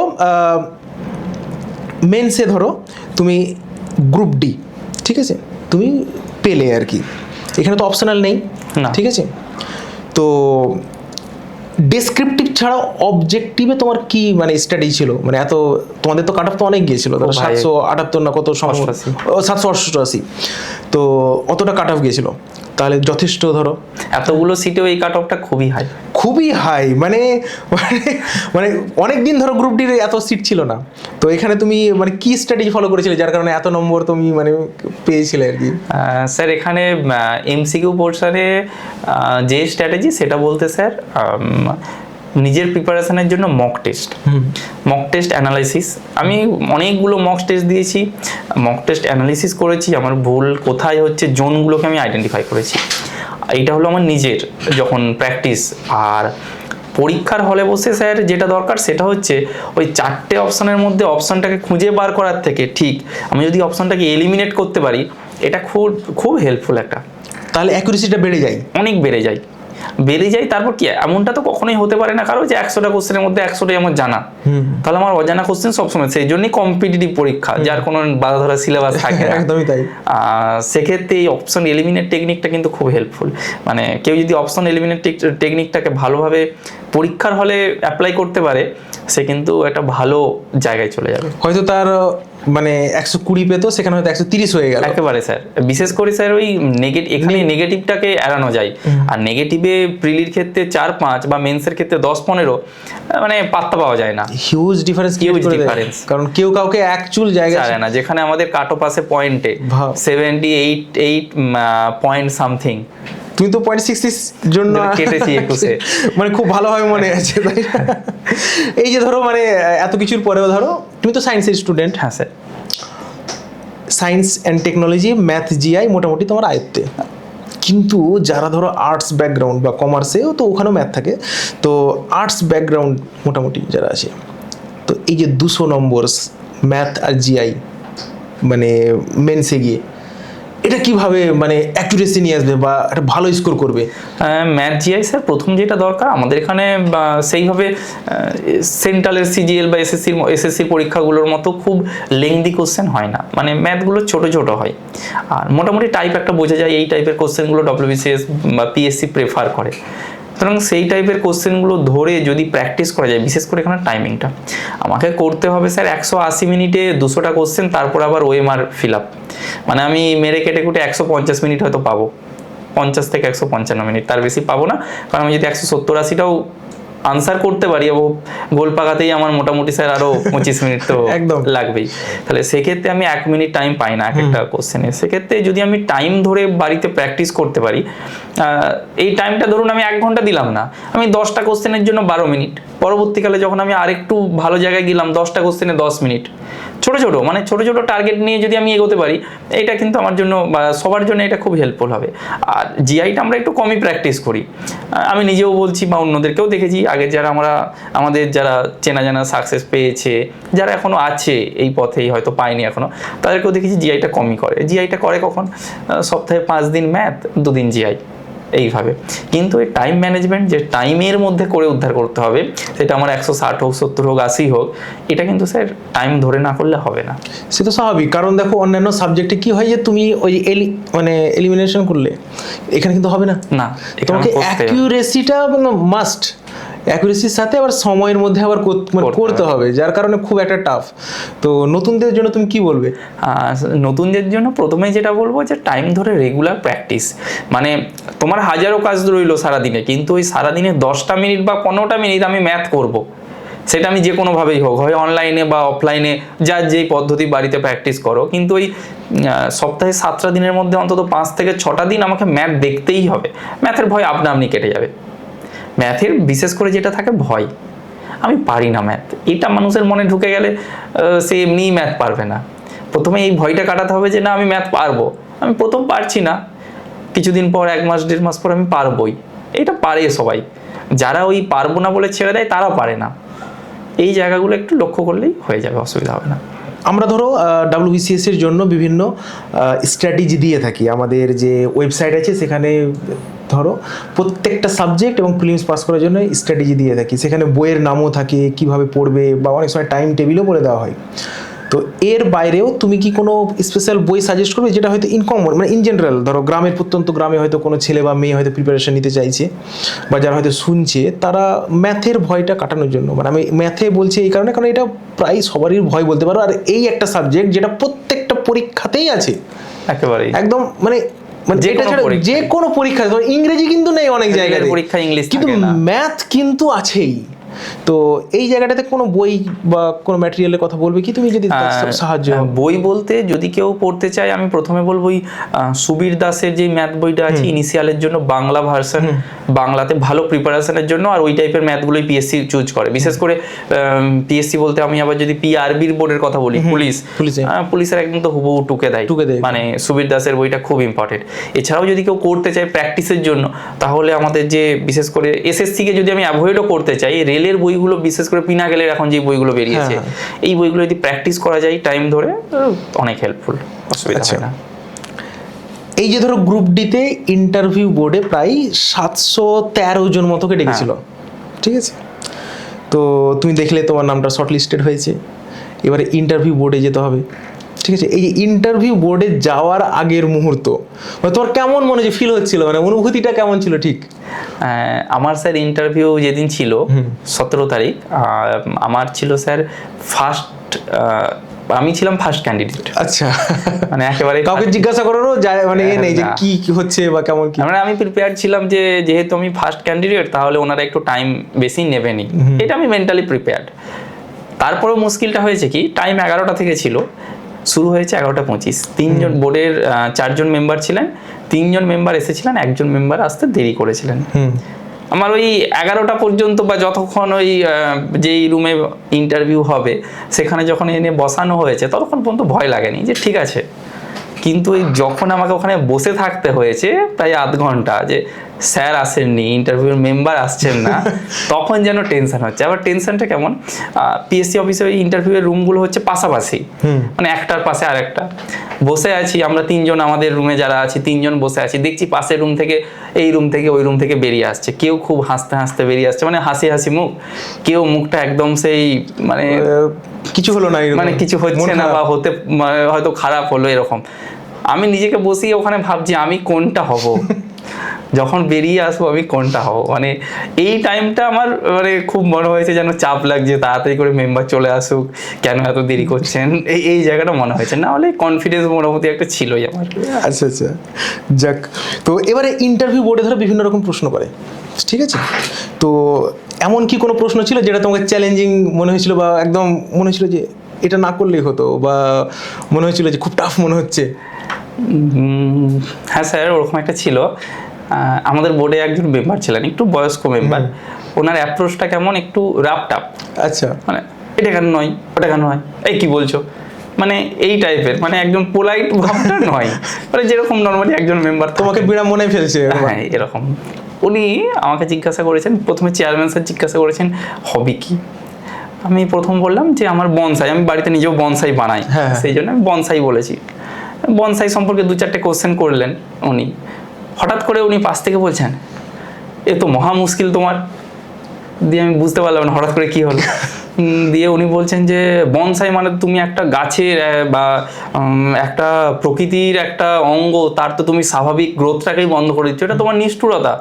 মেন্সে ধরো তুমি গ্রুপ ডি, ঠিক আছে, তুমি পেলে আর কি, এখানে তো অপশনাল নেই, ঠিক আছে। তো ডেসক্রিপটিভ ছাড়া অবজেক্টিভে তোমার কি মানে স্টাডি ছিল, মানে এত তোমাদের তো কাট অফ তো অনেক গিয়েছিল, 778 না কত, 788, তো অতটা কাট অফ গিয়েছিল, তাহলে যথেষ্ট ধরো এতগুলো সিটেও এই কাট অফটা খুবই হাই, মানে মানে অনেক দিন ধরো গ্রুপ ডির এত সিট ছিল না। তো এখানে তুমি মানে কি স্ট্র্যাটেজি ফলো করেছিলে যার কারণে এত নম্বর তুমি মানে পেয়েছিলে আর কি? স্যার এখানে এমসিকিউ পোর্শনে যে স্ট্র্যাটেজি সেটা বলতে স্যার নিজের প্রিপারেশনের জন্য মক টেস্ট অ্যানালাইসিস, আমি অনেকগুলো মক টেস্ট দিয়েছি, মক টেস্ট অ্যানালাইসিস করেছি, আমার ভুল কোথায় হচ্ছে জোনগুলোকে আমি আইডেন্টিফাই করেছি। এইটা হলো আমার নিজের যখন প্র্যাকটিস। আর পরীক্ষার হলে বসে স্যার যেটা দরকার সেটা হচ্ছে ওই 4টে অপশনের মধ্যে অপশনটাকে খুঁজে বার করার থেকে ঠিক আমি যদি অপশনটাকে এলিমিনেট করতে পারি, এটা খুব হেল্পফুল একটা, তাহলে অ্যাকুরেসিটা অনেক বেড়ে যায়। তারপর কি এমনটা তো কখনোই হতে পারে না কারো যে 100টা কোশ্চেনের মধ্যে 100টাই আমার জানা, তাহলে আমার অজানা কোশ্চেন সবসময়, সেই জন্যই কম্পিটিটিভ পরিক্ষা যার কোনো বাধা ধরা সিলেবাস থাকে না। একদমই তাই। সেক্ষেত্রে এই অপশন এলিমিনেট টেকনিকটা কিন্তু খুব হেল্পফুল। মানে কেউ যদি অপশন এলিমিনেট টেকনিকটাকে ভালোভাবে পরীক্ষার হলে অ্যাপ্লাই করতে পারে, সে কিন্তু একটা ভালো জায়গায় চলে যাবে। হয়তো তার মানে 120 পেতো, সেখানে হয়তো 130 হয়ে গেল। একেবারে স্যার, বিশেষ করে স্যার ওই এখানে নেগেটিভটাকে এড়ানো যায়। আর নেগেটিভে প্রিলির ক্ষেত্রে 4-5 বা মেন্সের ক্ষেত্রে 10-15 মানে পাত্তা পাওয়া যায় না, হিউজ ডিফারেন্স, কারণ কেউ কাউকে অ্যাকচুয়াল জায়গা জানে না। যেখানে আমাদের কাট অফ আছে পয়েন্টে 78 পয়েন্ট সামথিং, তুমি তো 0.66 জন্য কেটেছি 21-এ, মানে খুব ভালোভাবে মনে আছে তাই। এই যে ধরো মানে এত কিছুর পরেও ধরো তুমি তো সায়েন্সের স্টুডেন্ট। হ্যাঁ sir, science and technology, math, GI মোটামুটি তোমার আয়ত্তে। কিন্তু যারা ধরো আর্টস ব্যাকগ্রাউন্ড বা কমার্সেও তো ওখানেও ম্যাথ থাকে, তো আর্টস ব্যাকগ্রাউন্ড মোটামুটি যারা আছে, তো এই যে 200 নম্বর ম্যাথ আর জিআই মানে মেন্সে গিয়ে এটা কিভাবে মানে অ্যাকুরেসি নিয়ে আসবে বা একটা ভালো স্কোর করবে? ম্যাথ জিআই স্যার প্রথম যেটা দরকার আমাদের এখানে সেইভাবে সেন্ট্রালের সিজিএল বা এসএসসি পরীক্ষাগুলোর মতো খুব লেংদি কোশ্চেন হয় না, মানে ম্যাথগুলো ছোট হয়। আর মোটামুটি টাইপ একটা বোঝা যায় এই টাইপের কোশ্চেনগুলো WBCS বা পিএসসি প্রেফার করে। সুতরাং সেই টাইপের কোশ্চেনগুলো ধরে যদি প্র্যাকটিস করা যায়, বিশেষ করে এখানে টাইমিংটা আমাকে করতে হবে স্যার 180 মিনিটে 200টা কোশ্চেন, তারপর আবার ওএমআর ফিল আপ, মানে আমি মেরে কেটে 150 মিনিট হয়তো পাবো, 50 থেকে 155 মিনিট, তার বেশি পাবো না, কারণ আমি যদি 170-80টাও আনসার করতে পারি এবং গোল পাকাতেই আমার মোটামুটি স্যার আরো 25 মিনিট তো একদম লাগবেই, তাহলে সেক্ষেত্রে আমি 1 মিনিট টাইম পাই না এক একটা কোশ্চেনে। সেক্ষেত্রে যদি আমি টাইম ধরে বাড়িতে প্র্যাকটিস করতে পারি, এই টাইমটা ধরুন আমি 1 ঘন্টা দিলাম না, আমি 10টা কোশ্চেনের জন্য 12 মিনিট, পরবর্তীকালে যখন আমি আরেকটু ভালো জায়গায় গেলাম 10টা কোশ্চেনে 10 মিনিট, ছোট ছোট টার্গেট নিয়ে যদি আমি এগোতে পারি, এটা কিন্তু আমার জন্য বা সবার জন্য এটা খুব হেল্পফুল হবে। আর জিআইটা আমরা একটু কমই প্র্যাকটিস করি, আমি নিজেও বলছি বা অন্যদেরকেও দেখেছি, আগে যারা আমাদের যারা চেনা জানা সাকসেস পেয়েছে, যারা এখনো আছে এই পথেই হয়তো পায়নি এখনো, তাদেরকেও দেখেছি জিআইটা কমই করে। জিআইটা করে কখন? সপ্তাহে 5 দিন ম্যাথ, 2 দিন জিআই, এইভাবে। কিন্তু এই টাইম ম্যানেজমেন্ট যে টাইমের মধ্যে করে উদ্ধার করতে হবে, সেটা আমার 160 হোক, 70 হোক, 80 হোক, এটা কিন্তু স্যার টাইম ধরে না করলে হবে না। সে তো স্বাভাবিক, কারণ দেখো অন্যান্য সাবজেক্টে কি হয় যে তুমি ওই মানে এলিমিনেশন করলে, এখানে কিন্তু হবে না। না, তোমাকে অ্যাকিউরেসিটা মাস্ট, অ্যাকুরেসির সাথে আবার সময়ের মধ্যে আবার করতে হবে, যার কারণে খুব একটা টাফ। তো নতুনদের জন্য তুমি কি বলবে? নতুনদের জন্য প্রথমে যেটা বলবো যে টাইম ধরে রেগুলার প্র্যাকটিস, মানে তোমার হাজারো কাজ রইলো সারাদিনে, কিন্তু ওই সারাদিনে 10টা মিনিট বা 15টা মিনিট আমি ম্যাথ করব, সেটা আমি যে কোনোভাবেই হোক, হয় অনলাইনে বা অফলাইনে, যার যেই পদ্ধতি বাড়িতে প্র্যাকটিস করো, কিন্তু ওই সপ্তাহে 7টা দিনের মধ্যে অন্তত 5 থেকে 6টা দিন আমাকে ম্যাথ দেখতেই হবে। ম্যাথের ভয় আপনা আপনি কেটে যাবে। ম্যাথের বিশেষ করে যেটা থাকে ভয়, আমি পারি না ম্যাথ, এটা মানুষের মনে ঢুকে গেলে সে এমনিই ম্যাথ পারবে না। প্রথমে এই ভয়টা কাটাতে হবে যে না, আমি ম্যাথ পারবো, আমি প্রথম পারছি না, কিছুদিন পর 1 মাস 1.5 মাস পর আমি পারবোই। এটা পারে সবাই, যারা ওই পারবো না বলে ছেড়ে দেয় তারা পারে না। এই জায়গাগুলো একটু লক্ষ্য করলেই হয়ে যাবে, অসুবিধা হবে না। আমরা ধরো WBCS এর জন্য বিভিন্ন স্ট্র্যাটেজি দিয়ে থাকি, আমাদের যে ওয়েবসাইট আছে সেখানে ধরো প্রত্যেকটা সাবজেক্ট এবং প্রিলিমস পাস করার জন্য স্ট্র্যাটেজি দিয়ে থাকি, সেখানে বইয়ের নামও থাকে, কিভাবে পড়বে, বা অনেক সময় টাইম টেবিলও বলে দেওয়া হয়। তো এর বাইরেও তুমি কি কোনো স্পেশাল বই সাজেস্ট করবে, যেটা হয়তো ইনকমন, মানে ইন জেনারেল, ধরো গ্রামের প্রত্যন্ত গ্রামে হয়তো কোনো ছেলে বা মেয়ে হয়তো প্রিপারেশন নিতে চাইছে, বা যারা হয়তো শুনছে, তারা ম্যাথের ভয়টা কাটানোর জন্য, মানে আমি ম্যাথে বলছি এই কারণে, কারণ এটা প্রায় সবারই ভয় বলতে পারো, আর এই একটা সাবজেক্ট যেটা প্রত্যেকটা পরীক্ষাতেই আছে, একেবারে একদম মানে যেটা ছাড়া যে কোনো পরীক্ষা, ইংরেজি কিন্তু নেই অনেক জায়গায় পরীক্ষা ইংলিশ, কিন্তু ম্যাথ কিন্তু আছেই। তো এই জায়গাটাতে কোনো বই বা কোনো ম্যাটেরিয়ালের কথা বলবে কি তুমি, যদি সাহায্য? বই বলতে যদি কেউ পড়তে চায়, আমি প্রথমে বলবো সুবীর দাসের যে ম্যাথ বইটা আছে ইনিশিয়ালের জন্য, বাংলা ভার্সন, বাংলাতে ভালো প্রিপারেশনের জন্য, আর ওই টাইপের ম্যাথগুলোই পিএসসি চুজ করে। বিশেষ করে পিএসসি বলতে আমি আবার যদি পিআরবির বোর্ডের কথা বলি, পুলিশের একদম তো হুবহু টুকে দেয়, মানে সুবীর দাসের বইটা খুব ইম্পর্টেন্ট। এছাড়াও যদি কেউ করতে চায় প্র্যাকটিসের জন্য, তাহলে আমাদের যে বিশেষ করে এসএসসি কে যদি আমি অ্যাভয়েডও করতে চাই, রেলের বইগুলো, বিশেষ করে পিনাকেলের এখন যে বইগুলো বেরিয়েছে, এই বইগুলো যদি প্র্যাকটিস করা যায় টাইম ধরে, অনেক হেল্পফুল, অসুবিধা হয় না। এই যে ধরো গ্রুপ ডিতে ইন্টারভিউ বোর্ডে প্রায় 713 জন মতোকে ডেকেছিল, ঠিক আছে? তো তুমি দেখলে তোমার নামটা শর্টলিস্টেড হয়েছে, এবারে ইন্টারভিউ বোর্ডে যেতে হবে, ঠিক আছে? এই যে ইন্টারভিউ বোর্ডে যাওয়ার আগের মুহূর্ত, তোমার কেমন মনে যে ফিল হচ্ছিল, মানে অনুভূতিটা কেমন ছিল? ঠিক আমার স্যার ইন্টারভিউ যেদিন ছিল 17 তারিখ, আমার ছিল স্যার আমি ছিলাম ফার্স্ট ক্যান্ডিডেট। আচ্ছা, মানে একেবারে কাউকে জিজ্ঞাসা করারও যায় মানে এ নেই যে কি হচ্ছে বা কেমন কি, মানে আমি প্রিপেয়ার ছিলাম যে যেহেতু আমি ফার্স্ট ক্যান্ডিডেট, তাহলে ওনারা একটু টাইম বেশি নেবেনি, এটা আমি মেন্টালি প্রিপেয়ার্ড। তারপরেও মুশকিলটা হয়েছে কি, টাইম 11টা থেকে ছিল, শুরু হয়েছে 11:25। 3জন বোর্ডের 4জন মেম্বার ছিলেন, 3জন মেম্বার এসেছিলেন, 1জন মেম্বার আসতে দেরি করেছিলেন। আমার ওই 11টা পর্যন্ত বা যতক্ষণ ওই যেই রুমে ইন্টারভিউ হবে সেখানে যখন এনে বসানো হয়েছে, ততক্ষণ পর্যন্ত ভয় লাগেনি, যে ঠিক আছে। কিন্তু ওই যখন আমাকে ওখানে বসে থাকতে হয়েছে প্রায় আধ ঘন্টা, যে স্যার আসেননি, ইন্টারভিউর মেম্বার আসছেন না, তখন যেন টেনশন হচ্ছে। আবার টেনশনটা কেমন, পিএসসি অফিসে ওই ইন্টারভিউয়ের রুমগুলো হচ্ছে পাশাপাশি, মানে একটার পাশে আর একটা। বসে আছি আমরা 3জন, আমাদের রুমে যারা আছি 3জন বসে আছি, দেখছি পাশের রুম থেকে, এই রুম থেকে ওই রুম থেকে বেরিয়ে আসছে, কেউ খুব হাসতে হাসতে বেরিয়ে আসছে, মানে হাসি হাসি মুখ, কেউ মুখটা একদম সেই মানে কিছু হলো না, মানে কিছু হচ্ছে না বা হতে হয়তো খারাপ হলো এরকম। আমি নিজেকে বসিয়ে ওখানে ভাবছি আমি কোনটা হব। যখন বেরিয়ে আসবো আমি কোনটা হবো, মানে এই টাইমটা আমার মানে খুব মনে হয়েছে যেন চাপ লাগছে, তাড়াতাড়ি করে মেম্বার চলে আসুক, কেন এত দেরি করছেন, এই জায়গাটা মনে হয়েছে। না হলে কনফিডেন্স মোটামুটি একটা ছিলই আমার। আচ্ছা আচ্ছা, যাক। তো এবারে ইন্টারভিউ বোর্ডে ধরো বিভিন্ন রকম প্রশ্ন করে, ঠিক আছে? তো এমন কি কোনো প্রশ্ন ছিল যেটা তোমাকে চ্যালেঞ্জিং মনে হয়েছিল, বা একদম মনে হয়েছিল যে এটা না করলেই হতো, বা মনে হয়েছিল যে খুব টাফ মনে হচ্ছে? হ্যাঁ স্যার, ওরকম একটা ছিল। আমাদের বোর্ডে একজন মেম্বার ছিলেন, একটু বয়স্ক মেম্বার। ওনার অ্যাপ্রোচটা কেমন, একটু রাফ টাফ। আচ্ছা, মানে এটা কেন নয়, ওটা কেন হয়, এই কি বলছো, মানে এই টাইপের, মানে একজন পোলাইট ভাবটা নয়, মানে যেরকম নর্মালি একজন মেম্বার তোমাকে বিড়ম্বনায় ফেলছে? হ্যাঁ এরকম। উনি আমাকে জিজ্ঞাসা করেছেন, প্রথমে চেয়ারম্যান স্যার জিজ্ঞাসা করেছেন হবি কি। আমি প্রথম বললাম যে আমার বনসাই, আমি বাড়িতে নিজেও বনসাই বানাই, সেই জন্য আমি বনসাই বলেছি। বনসাই সম্পর্কে 2-4টে কোশ্চেন করলেন উনি। হঠাৎ করে উনি পাশ থেকে বলছেন, এ তো মহা মুশকিল তোমার। দিয়ে আমি বুঝতে পারলাম না হঠাৎ করে কি হলো। দিয়ে উনি বলছেন যে বনসাই মানে তুমি একটা গাছের বা একটা প্রকৃতির একটা অঙ্গ, তার তো তুমি স্বাভাবিক গ্রোথটাকেই বন্ধ করে দিচ্ছ, এটা তোমার নিষ্ঠুরতা।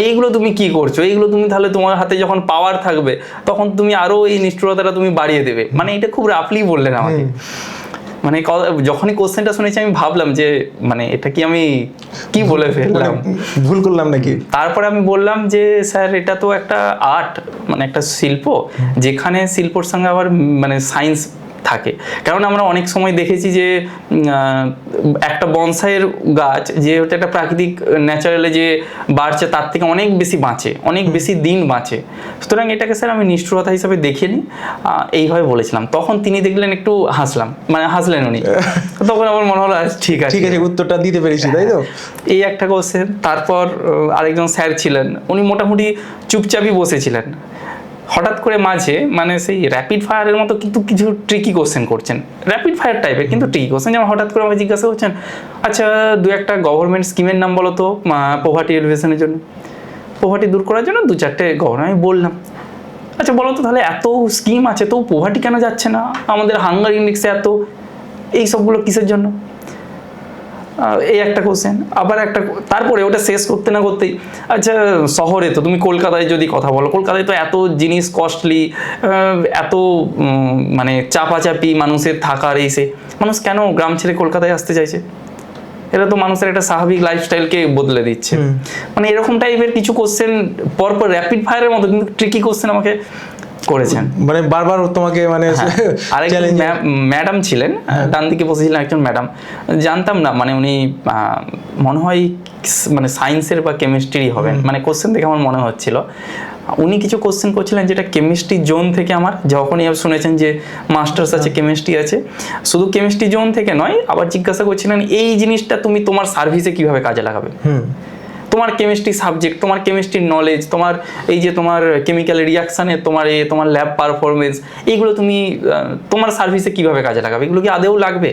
এইগুলো তুমি কি করছো, এইগুলো তুমি তাহলে তোমার হাতে যখন পাওয়ার থাকবে তখন তুমি আরো এই নিষ্ঠুরতাটা তুমি বাড়িয়ে দেবে। মানে এটা খুব রাফলি বললেন আমাকে। মানে যখনই কোশ্চেনটা শুনেছি আমি ভাবলাম যে মানে এটা কি আমি কি বলে ফেললাম, ভুল করলাম নাকি? তারপরে আমি বললাম যে স্যার এটা তো একটা আর্ট, মানে একটা শিল্প, যেখানে শিল্পর সঙ্গে আবার মানে সায়েন্স থাকে। কারণ আমরা অনেক সময় দেখেছি যে একটা বনসাইয়ের গাছ যে হচ্ছে একটা প্রাকৃতিক ন্যাচারালে যে বাড়ছে তার থেকে অনেক বেশি বাঁচে, অনেক বেশি দিন বাঁচে। সুতরাং এটাকে স্যার আমি নিষ্ঠুরতা হিসাবে দেখিনি, এইভাবে বলেছিলাম। তখন তিনি দেখলেন একটু হাসলেন উনি। তখন আমার মনে হলো ঠিক আছে, উত্তরটা দিতে পেরেছি, তাই তো? এই একটা কোশ্চেন। তারপর আরেকজন স্যার ছিলেন, উনি মোটামুটি চুপচাপই বসেছিলেন। হঠাৎ করে মাঝে মানে সেই র্যাপিড ফায়ারের মতো কিন্তু কিছু ট্রিকি কোশ্চেন করছেন, র্যাপিড ফায়ার টাইপের কিন্তু ট্রিকি কোশ্চেন। যেমন হঠাৎ করে আমাকে জিজ্ঞাসা করছেন, আচ্ছা 2-1টা গভর্নমেন্ট স্কিমের নাম বলো তো পোভার্টি এলিভেশনের জন্য, পোভার্টি দূর করার জন্য 2-4টে গভর্নমেন্ট। আমি বললাম আচ্ছা বলো তো তাহলে এত স্কিম আছে তো পোভার্টি কেন যাচ্ছে না, আমাদের হাঙ্গার ইন্ডেক্সে এত, এই সবগুলো কিসের জন্য? এই একটা কোশ্চেন। আবার একটা, তারপরে ওটা শেষ করতে না করতেই, আচ্ছা শহরে তো তুমি কলকাতায় যদি কথা বলো, কলকাতায় তো এত জিনিস কস্টলি, এত মানে চাপাচাপি মানুষের থাকার, এই সে মানুষ কেন গ্রাম ছেড়ে কলকাতায় আসতে চাইছে? এটা তো মানুষের একটা স্বাভাবিক লাইফস্টাইলকে বদলে দিচ্ছে। মানে এরকম টাইপের কিছু কোশ্চেন পরপর র্যাপিড ফায়ারের মতো কিন্তু ট্রিকি কোশ্চেন আমাকে করেছেন, মানে বারবার তোমাকে মানে আরেকজন ম্যাডাম ছিলেন, ডান দিকে বসেছিলেন একজন ম্যাডাম, জানতাম না মানে উনি মনে হয় মানে সায়েন্সের বা কেমিস্ট্রি হবেন, মানে কোশ্চেন দেখে আমার মনে হচ্ছিল। উনি কিছু কোশ্চেন করছিলেন যেটা কেমিস্ট্রি জোন থেকে, আমার যখনই শুনেছেন যে মাস্টার্স আছে কেমিস্ট্রি আছে, শুধু কেমিস্ট্রি জোন থেকে নয়, আবার জিজ্ঞাসা করছিলেন এই জিনিসটা তুমি তোমার সার্ভিসে কিভাবে কাজে লাগাবে, তোমার কেমিস্ট্রি সাবজেক্ট, তোমার কেমিস্ট্রির নলেজ, তোমার এই যে তোমার কেমিক্যাল রিয়াকশানে তোমার ল্যাব পারফরমেন্স, এইগুলো তুমি তোমার সার্ভিসে কিভাবে কাজে লাগাবে, এগুলো কি আদেও লাগবে,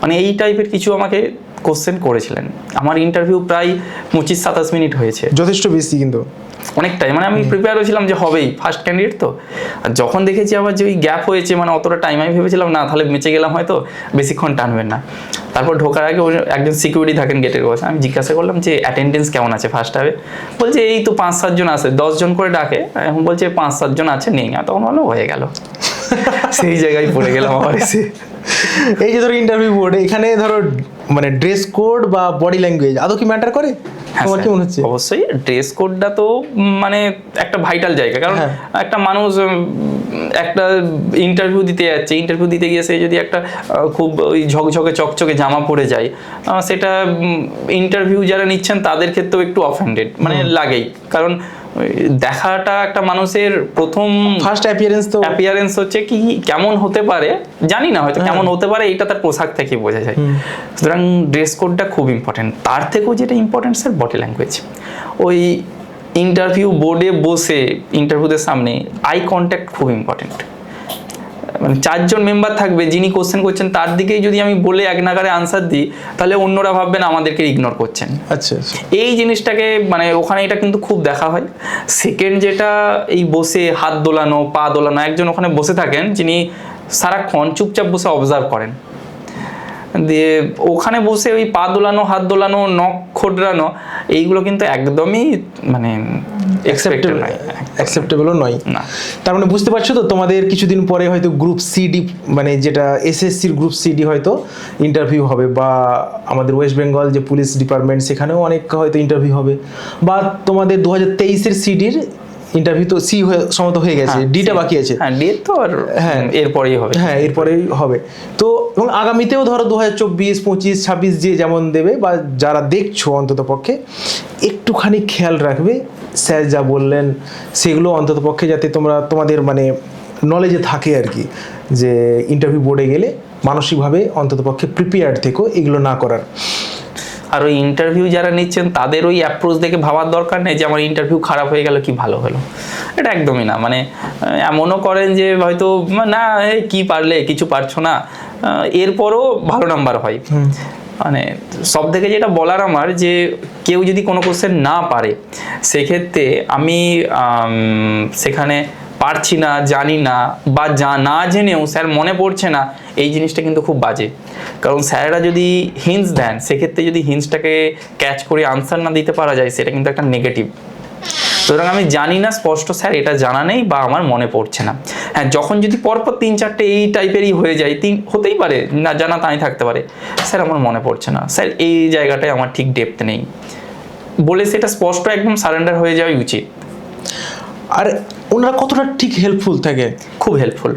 মানে এই টাইপের কিছু আমাকে কোশ্চেন করেছিলেন। আমার ইন্টারভিউ প্রায় 25-27 মিনিট হয়েছে, যথেষ্ট বেশি কিন্তু অনেকটাই। মানে আমি প্রিপেয়ার হয়েছিলাম যে হবেই, ফার্স্ট ক্যান্ডিডেট তো। আর যখন দেখেছি আবার যে ওই গ্যাপ হয়েছে, মানে অতটা টাইম, আমি ভেবেছিলাম না তাহলে বেঁচে গেলাম, হয়তো বেশিক্ষণ টানবেন না। তারপর ঢোকার আগে একজন সিকিউরিটি থাকেন গেটের কাছে, আমি জিজ্ঞাসা করলাম যে অ্যাটেন্ডেন্স কেমন আছে ফার্স্ট হাফে। বলছে এই তো 5-7 জন আছে, 10 জন করে ডাকে, এখন বলছে 5-7 জন আছে, নেই। তখন বললো হয়ে গেল, সেই জায়গায় পড়ে গেলাম আবার এসে। এই যে ধরো ইন্টারভিউ বোর্ডে এখানে ধরো মানে ড্রেস কোড বা বডি ল্যাঙ্গুয়েজ আদৌ কি ম্যাটার করে? তোমার কি মনে হচ্ছে? অবশ্যই ড্রেস কোডটা তো মানে একটা ভাইটাল জায়গা, কারণ একটা মানুষ একটা ইন্টারভিউ দিতে যাচ্ছে, ইন্টারভিউ দিতে গিয়ে সে যদি একটা খুব ওই ঝকঝকে চকচকে জামা পরে যায়, সেটা ইন্টারভিউ যারা নিচ্ছেন তাদের ক্ষেত্রেও একটু অফেন্ডেড মানে লাগেই। কারণ দেখাটা একটা মানুষের প্রথম ফার্স্ট অ্যাপিয়ারেন্স হচ্ছে কি কেমন হতে পারে জানি না, হয়তো কেমন হতে পারে এটা তার পোশাক থেকে বোঝা যায়। সুতরাং ড্রেস কোডটা খুব ইম্পর্টেন্ট। তার থেকেও যেটা ইম্পর্টেন্ট স্যার বডি ল্যাঙ্গুয়েজ। ওই ইন্টারভিউ বোর্ডে বসে ইন্টারভিউদের সামনে আই কন্ট্যাক্ট খুব ইম্পর্টেন্ট। মানে 4 জন মেম্বার থাকবে, যিনি কোশ্চেন করছেন তার দিকেই যদি আমি বলে এক নাগারে আনসার দিই, তাহলে অন্যরা ভাববেন আমাদেরকে ইগনোর করছেন। আচ্ছা, এই জিনিসটাকে মানে ওখানে এটা কিন্তু খুব দেখা হয়। সেকেন্ড যেটা, এই বসে হাত দোলানো, পা দোলানো, একজন ওখানে বসে থাকেন যিনি সারাক্ষণ চুপচাপ বসে অবজার্ভ করেন। দিয়ে ওখানে বসে ওই পা দোলানো, হাত দোলানো, নখ খোঁটরানো, এইগুলো কিন্তু একদমই মানে অ্যাকসেপ্টেবলও নয়। না। তার মানে বুঝতে পারছো তো, তোমাদের কিছুদিন পরে হয়তো গ্রুপ সিডি, মানে যেটা এসএসসির গ্রুপ সিডি হয়তো ইন্টারভিউ হবে, বা আমাদের ওয়েস্ট বেঙ্গল যে পুলিশ ডিপার্টমেন্ট সেখানেও অনেক হয়তো ইন্টারভিউ হবে, বা তোমাদের 2023-এর সিডির ইন্টারভিউ তো সি সম্মত হয়ে গেছে, ডিটা বাকি আছে। হ্যাঁ, ডি তো আর হ্যাঁ এরপরেই হবে। হ্যাঁ এরপরেই হবে। তো এবং আগামীতেও ধরো 2024, 25, 26 যে যেমন দেবে, বা যারা দেখছো অন্তত পক্ষে একটুখানি খেয়াল রাখবে, স্যার যা বললেন সেগুলো অন্তত পক্ষে যাতে তোমাদের মানে নলেজে থাকে আর কি, যে ইন্টারভিউ বোর্ডে গেলে মানসিকভাবে অন্তত পক্ষে প্রিপেয়ার্ড থেকো এগুলো না করার। আর ওই ইন্টারভিউ যারা নিচ্ছেন তাদের ওই অ্যাপ্রোচ দেখে ভাবার দরকার নেই যে আমার ইন্টারভিউ খারাপ হয়ে গেল কি ভালো হলো, এটা একদমই না। মানে এমনও করেন যে হয়তো না কি পারলে, কিছু পারছো না, এরপরও ভালো নাম্বার হয়। মানে সব থেকে যেটা বলার আমার, যে কেউ যদি কোনো কোশ্চেন না পারে সেক্ষেত্রে আমি সেখানে পারছি না, জানি না, বা না জেনেও স্যার মনে পড়ছে না, এই জিনিসটা কিন্তু খুব বাজে। কারণ স্যারেরা যদি হিন্টস দেন, সেক্ষেত্রে যদি হিন্টসটাকে ক্যাচ করে আনসার না দিতে পারা যায়, সেটা কিন্তু একটা নেগেটিভ। সুতরাং আমি জানি না স্পষ্ট স্যার এটা জানা নেই বা আমার মনে পড়ছে না। হ্যাঁ, যখন যদি পরপর 3-4টে এই টাইপেরই হয়ে যায়, হতেই পারে না জানা তাই থাকতে পারে, স্যার আমার মনে পড়ছে না, স্যার এই জায়গাটায় আমার ঠিক ডেপথ নেই বলে সেটা স্পষ্ট একদম সারেন্ডার হয়ে যাওয়াই উচিত। আর ওনারা কতটা ঠিক হেল্পফুল থাকে? খুব হেল্পফুল,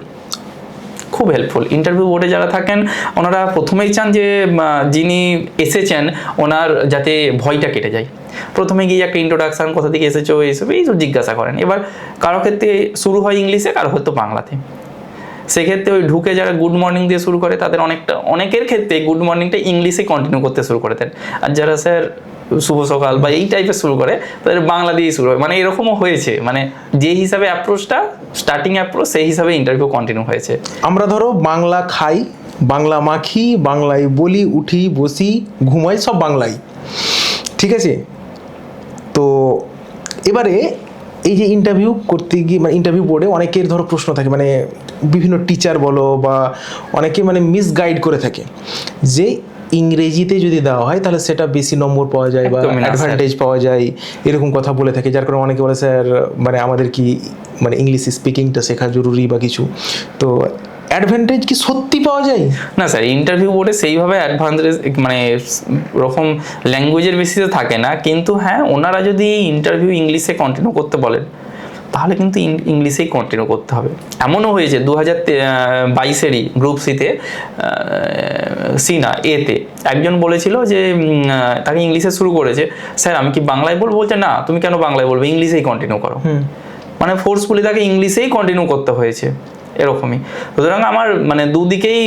খুব হেল্পফুল। ইন্টারভিউ বোর্ডে যারা থাকেন ওনারা প্রথমেই চান যে যিনি এসেছেন ওনার যাতে ভয়টা কেটে যায়। প্রথমে গিয়ে একটা ইন্ট্রোডাকশান, কোথা থেকে এসেছো, এইসব জিজ্ঞাসা করেন। এবার কারো ক্ষেত্রে শুরু হয় ইংলিশে, কারো হয়তো বাংলাতে। সেক্ষেত্রে ওই ঢুকে যারা গুড মর্নিং দিয়ে শুরু করে তাদের অনেকের ক্ষেত্রে গুড মর্নিংটা ইংলিশে কন্টিনিউ করতে শুরু করে দেন। আর যারা স্যার শুভ সকাল বা এই টাইপের শুরু করে তাদের বাংলা দিয়েই শুরু হয়। মানে এরকমও হয়েছে, মানে যে হিসাবে অ্যাপ্রোচটা স্টার্টিং অ্যাপ্রোচ সেই হিসাবে ইন্টারভিউ কন্টিনিউ হয়েছে। আমরা ধরো বাংলা খাই, বাংলা মাখি, বাংলায় বলি, উঠি, বসি, ঘুমাই, সব বাংলাই, ঠিক আছে? তো এবারে এই যে ইন্টারভিউ করতে গিয়ে, মানে ইন্টারভিউ বোর্ডে অনেকের ধরো প্রশ্ন থাকে, মানে বিভিন্ন টিচার বলো বা অনেকে মানে মিসগাইড করে থাকে যে ইংরেজিতে যদি দেওয়া হয় তাহলে সেটা বেশি নম্বর পাওয়া যায় বা অ্যাডভান্টেজ পাওয়া যায়, এরকম কথা বলে থাকে। যার কারণে অনেকে বলে স্যার মানে আমাদের কি মানে ইংলিশ স্পিকিংটা শেখা জরুরি বা কিছু। তো অ্যাডভান্টেজ কি সত্যি পাওয়া যায়? না স্যার, ইন্টারভিউ বোর্ডে সেইভাবে অ্যাডভান্টেজ মানে ওরকম ল্যাঙ্গুয়েজের বেসিসে থাকে না, কিন্তু হ্যাঁ ওনারা যদি ইন্টারভিউ ইংলিশে কন্টিনিউ করতে বলেন তাহলে কিন্তু ইংলিশেই কন্টিনিউ করতে হবে। এমনও হয়েছে 2022-এরই গ্রুপ সিতে এতে একজন বলেছিল যে তাকে ইংলিশে শুরু করেছে, স্যার আমি কি বাংলায় বলবো? বলছে না তুমি কেন বাংলায় বলবে, ইংলিশেই কন্টিনিউ করো। মানে ফোর্সফুলি তাকে ইংলিশেই কন্টিনিউ করতে হয়েছে, এরকমই। সুতরাং আমার মানে দুদিকেই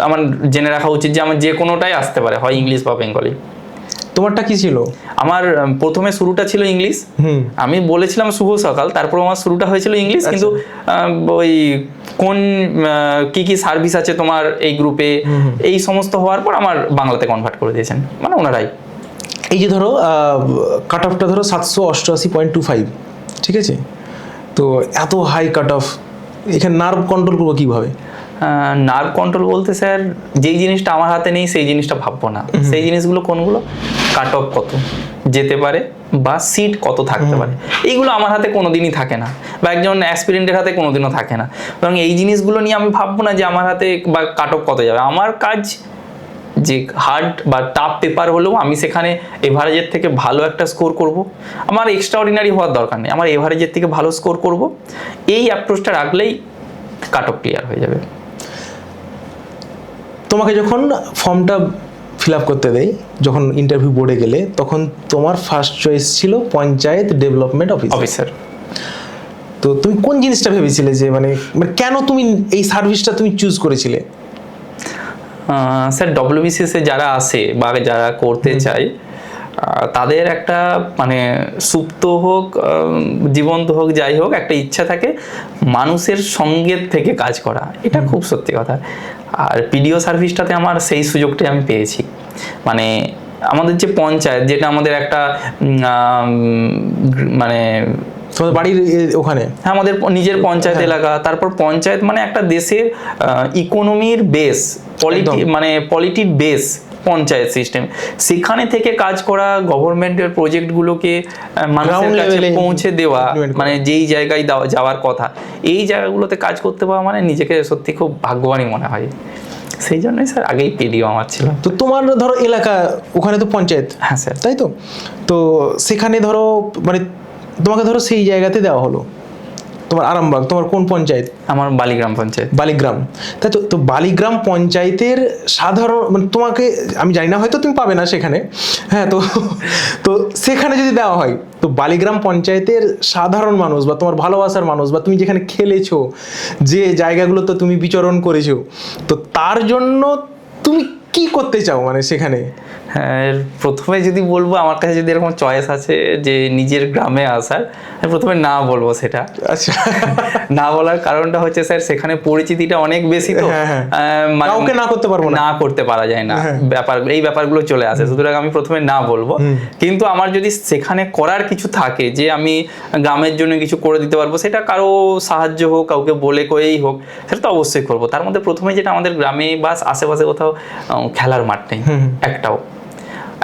আমার জেনে রাখা উচিত যে আমার যে কোনোটাই আসতে পারে, হয় ইংলিশ বা বেঙ্গলি। তোমারটা কি ছিল? আমার প্রথমে শুরুটা ছিল ইংলিশ, আমি বলেছিলাম শুভ সকাল, তারপর আমার শুরুটা হয়েছিল ইংলিশ। কিন্তু ওই কোন কি সার্ভিস আছে তোমার এই গ্রুপে, এই সমস্ত হওয়ার পর আমার বাংলাতে কনভার্ট করে দিয়েছেন মানে ওনারাই। এই যে ধরো কাট অফটা ধরো 788.25, ঠিক আছে? তো এত হাই কাট অফ, এখানে নার্ভ কন্ট্রোল করবো কীভাবে? নার্ভ কন্ট্রোল বলতে স্যার যেই জিনিসটা আমার হাতে নেই সেই জিনিসটা ভাববো না। সেই জিনিসগুলো কোনগুলো? কাট অফ কত যেতে পারে বা সিট কত থাকতে পারে, এইগুলো আমার হাতে কোনোদিনই থাকে না, বা একজন অ্যাসপিরেন্টের হাতে কোনোদিনও থাকে না। এবং এই জিনিসগুলো নিয়ে আমি ভাববো না যে আমার হাতে বা কাট অফ কত যাবে। আমার কাজ যে হার্ড বা টাফ পেপার হলেও আমি সেখানে এভারেজের থেকে ভালো একটা স্কোর করব। আমার এক্সট্রাঅর্ডিনারি হওয়ার দরকার নেই, আমার এভারেজের থেকে ভালো স্কোর করব। এই অ্যাপ্রোচটা রাখলেই কাট অফ ক্লিয়ার হয়ে যাবে। তোমাকে যখন ফর্মটা ফিল আপ করতে দেয়, যখন ইন্টারভিউ বোর্ডে গেলে, তখন তোমার ফার্স্ট চয়েস ছিল পঞ্চায়েত ডেভেলপমেন্ট অফিসার। তো তুমি কোন জিনিসটা ভেবেছিলে যে মানে কেন তুমি এই সার্ভিসটা তুমি চুজ করেছিলে? স্যার ডব্লিউবিসিএস এ যারা আসে বা যারা করতে চায় তাদের একটা মানে সুপ্ত হোক জীবন্ত হোক যাই হোক একটা ইচ্ছা থাকে মানুষের সঙ্গে থেকে কাজ করা, এটা খুব সত্যি কথা। আর পিডিও সার্ভিসটাতে আমার সেই সুযোগটাই আমি পেয়েছি। মানে আমাদের যে পঞ্চায়েত, যেটা আমাদের একটা মানে তোমাদের বাড়ির ওখানে? হ্যাঁ, আমাদের নিজের পঞ্চায়েত এলাকা। তারপর পঞ্চায়েত মানে একটা দেশের ইকোনমির বেস, মানে পলিটির বেস পঞ্চায়েত সিস্টেম। সেখানে থেকে কাজ করা, গভর্নমেন্টের প্রজেক্টগুলোকে মানুষের কাছে পৌঁছে দেওয়া, মানে যেই জায়গায় যাওয়ার কথা, এই জায়গাগুলোতে কাজ করতে পাওয়া মানে নিজেকে সত্যি খুব ভাগ্যবানই মনে হয়। সেই জন্যই স্যার আগেই পিডিও আমার ছিল। তো তোমার ধরো এলাকা ওখানে তো পঞ্চায়েত, হ্যাঁ স্যার। তাই তো? তো সেখানে ধরো মানে তোমাকে ধরো সেই জায়গাতে দেওয়া হলো, তোমার আরামবাগ, তোমার কোন পঞ্চায়েত? আমার বালিগ্রাম পঞ্চায়েত। বালিগ্রাম, তাই তো? তো বালিগ্রাম পঞ্চায়েতের সাধারণ মানে তোমাকে আমি জানি না, হয়তো তুমি পাবে না সেখানে, হ্যাঁ, তো তো সেখানে যদি দেওয়া হয়, তো বালিগ্রাম পঞ্চায়েতের সাধারণ মানুষ বা তোমার ভালোবাসার মানুষ বা তুমি যেখানে খেলেছো, যে জায়গাগুলোতে তুমি বিচরণ করেছো, তো তার জন্য তুমি কি করতে চাও মানে সেখানে? হ্যাঁ, প্রথমে যদি বলবো আমার কাছে যদি এরকম চয়েস আছে যে নিজের গ্রামে আসার, আমি প্রথমে না বলবো সেটা। আচ্ছা, না বলার কারণটা হচ্ছে স্যার সেখানে পরিচিতিটা অনেক বেশি, তো কাউকে না করতে পারবো না করতে পারা যায় না, এই ব্যাপারগুলো চলে আসে, সুতরাং আমি প্রথমে না বলবো। কিন্তু আমার যদি সেখানে করার কিছু থাকে যে আমি গ্রামের জন্য কিছু করে দিতে পারবো, সেটা কারো সাহায্য হোক, কাউকে বলে করেই হোক, সেটা তো অবশ্যই করবো। তার মধ্যে প্রথমে যেটা, আমাদের গ্রামে বা আশেপাশে কোথাও খেলার মাঠ নেই একটাও।